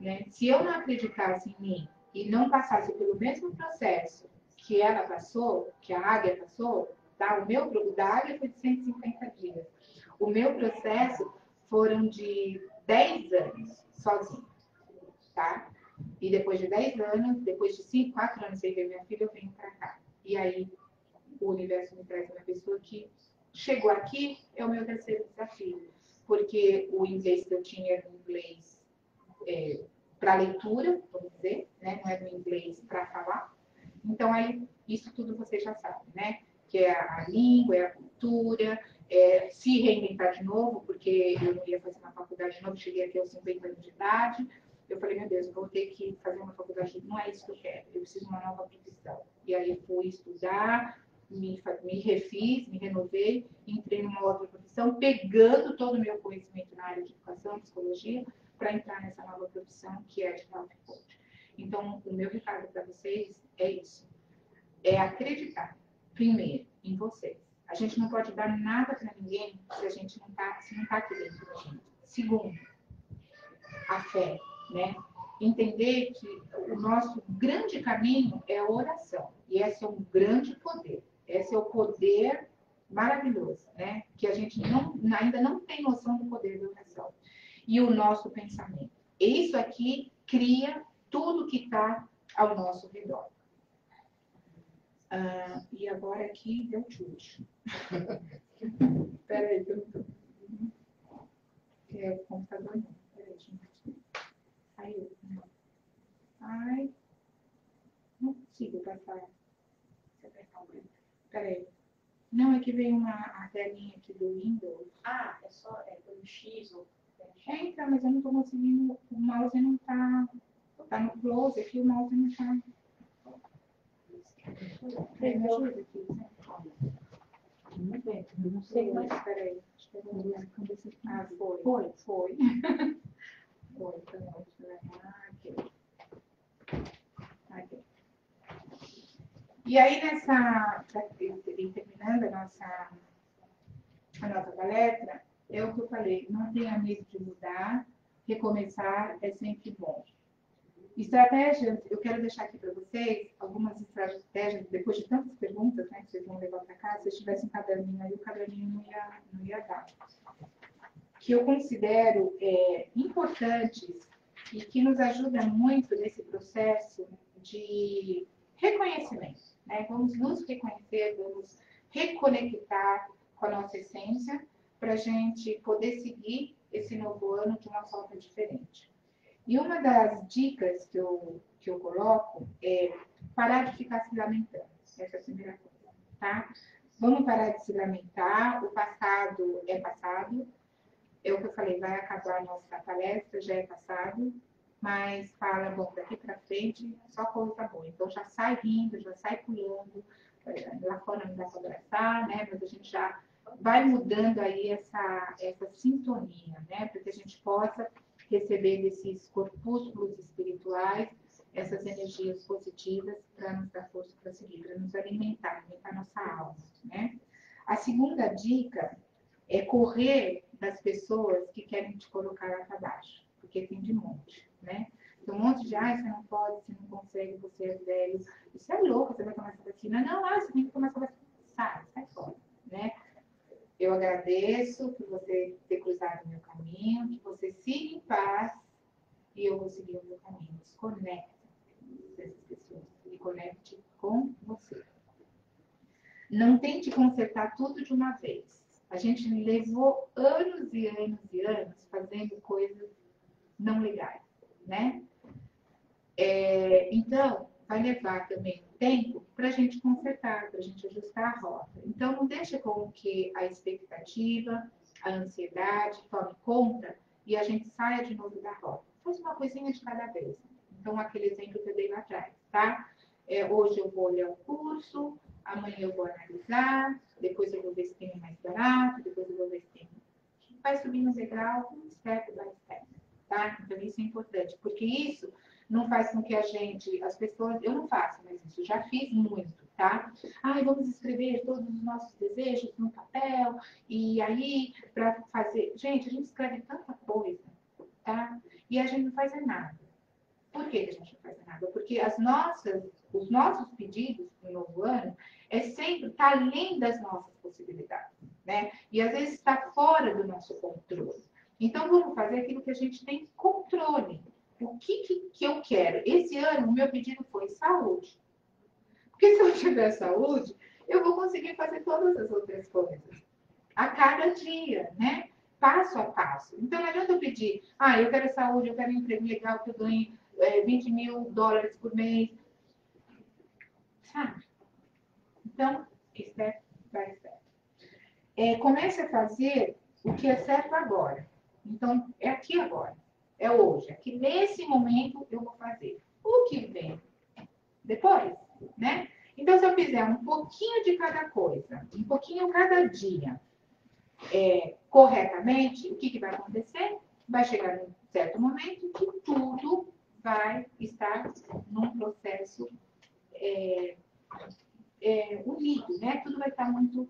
né? Se eu não acreditasse em mim e não passasse pelo mesmo processo que ela passou, que a Águia passou, tá? O da Águia foi de 150 dias. O meu processo foram de 10 anos sozinha, tá? E depois de 10 anos, depois de 4 anos sem ver minha filha, eu venho para cá. E aí o universo me traz uma pessoa que chegou aqui, é o meu terceiro desafio. Porque o inglês que eu tinha era um inglês para leitura, vamos dizer, né? Não era um inglês para falar. Então, aí, isso tudo você já sabe, né? Que é a língua, é a cultura, se reinventar de novo, porque eu não ia fazer uma faculdade de novo, cheguei aqui aos 50 anos de idade. Eu falei, meu Deus, eu vou ter que fazer uma faculdade, não é isso que eu quero, eu preciso de uma nova profissão. E aí fui estudar, me refiz, me renovei, entrei numa outra profissão, pegando todo o meu conhecimento na área de educação, psicologia, para entrar nessa nova profissão que é de health coach. Então, o meu recado para vocês é isso. É acreditar, primeiro, em vocês. A gente não pode dar nada para ninguém se a gente não está aqui dentro da gente. Segundo, a fé, né? Entender que o nosso grande caminho é a oração. E esse é um grande poder. Esse é o poder maravilhoso, né? Que a gente ainda não tem noção do poder da oração. E o nosso pensamento. Isso aqui cria tudo que está ao nosso redor. E agora aqui deu chute. Espera aí, que eu não estou. O computador não. Espera aí, gente. Saiu. Ai. Não consigo passar. Espera aí. Não, é que veio a telinha aqui do Windows. Ah, pelo X ou... Então, mas eu não estou conseguindo. O mouse não está. Está no close aqui, o mouse não está. Me ajuda aqui. Não sei, mas Peraí. Foi. Foi. Então, aqui. E aí, terminando a nossa palestra, é o que eu falei, não tenha medo de mudar, recomeçar é sempre bom. Estratégias, eu quero deixar aqui para vocês algumas estratégias, depois de tantas perguntas, né, que vocês vão levar para casa, se eu tivesse um caderninho aí, o caderninho não ia dar. Que eu considero importantes e que nos ajudam muito nesse processo de reconhecimento, né? Vamos nos reconhecer, vamos reconectar com a nossa essência para a gente poder seguir esse novo ano de uma forma diferente. E uma das dicas que eu coloco é parar de ficar se lamentando. Essa é a primeira coisa, tá? Vamos parar de se lamentar, o passado é passado. É o que eu falei, vai acabar a nossa palestra, já é passado, mas fala, bom, daqui para frente, só coisa boa. Então, já sai rindo, já sai pulando, lá fora não dá para abraçar, né? Mas a gente já vai mudando aí essa sintonia, né? Para que a gente possa receber desses corpúsculos espirituais essas energias positivas para nos dar força para seguir, para nos alimentar nossa alma, né? A segunda dica é correr das pessoas que querem te colocar lá para baixo, porque tem de monte, né? Tem um monte de, você não pode, você não consegue, você é velho, isso é louco, você vai tomar essa vacina. Não, você tem que tomar essa vacina. Sai fora, né? Eu agradeço por você ter cruzado o meu caminho, que você siga em paz e eu vou seguir o meu caminho. Desconecte dessas pessoas e conecte com você. Não tente consertar tudo de uma vez. A gente levou anos e anos e anos fazendo coisas não legais, né? Então, vai levar também um tempo para a gente consertar, para a gente ajustar a rota. Então, não deixa com que a expectativa, a ansiedade tome conta e a gente saia de novo da rota. Faz uma coisinha de cada vez. Então, aquele exemplo que eu dei lá atrás, tá? Hoje eu vou olhar o curso, amanhã eu vou analisar, depois eu vou ver se tem mais barato, depois eu vou ver se tem... Vai subindo o degrau, step by step, tá? Então, isso é importante, porque isso não faz com que a gente, as pessoas, eu não faço, mas isso já fiz muito, tá? Vamos escrever todos os nossos desejos no papel, e aí, para fazer... Gente, a gente escreve tanta coisa, tá? E a gente não faz nada. Por que a gente não faz nada? Porque os nossos pedidos para o novo ano sempre está além das nossas possibilidades, né? E às vezes está fora do nosso controle. Então, vamos fazer aquilo que a gente tem controle. O que eu quero? Esse ano, o meu pedido foi saúde. Porque se eu tiver saúde, eu vou conseguir fazer todas as outras coisas. A cada dia, né? Passo a passo. Então, não adianta eu pedir, eu quero saúde, eu quero um emprego legal, que eu ganhe $20 mil por mês. Sabe? Então, step by step. Comece a fazer o que é certo agora. Então, é aqui agora. É hoje. Aqui nesse momento eu vou fazer. O que vem depois, né? Então, se eu fizer um pouquinho de cada coisa, um pouquinho cada dia, corretamente, o que vai acontecer? Vai chegar num certo momento que tudo vai estar num processo unido, né? Tudo vai estar muito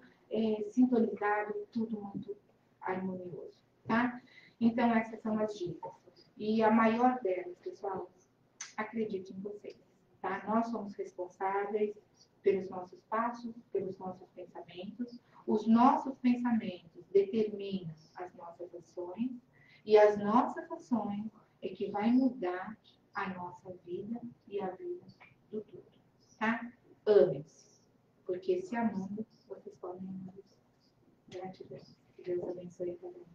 sintonizado, tudo muito harmonioso, tá? Então, essas são as dicas. E a maior delas, pessoal, acredite em vocês, tá? Nós somos responsáveis pelos nossos passos, pelos nossos pensamentos. Os nossos pensamentos determinam as nossas ações e as nossas ações é que vai mudar a nossa vida e a vida do todo, tá? Amem-se, porque se amando, vocês podem amar. Gratidão. Que Deus abençoe cada um.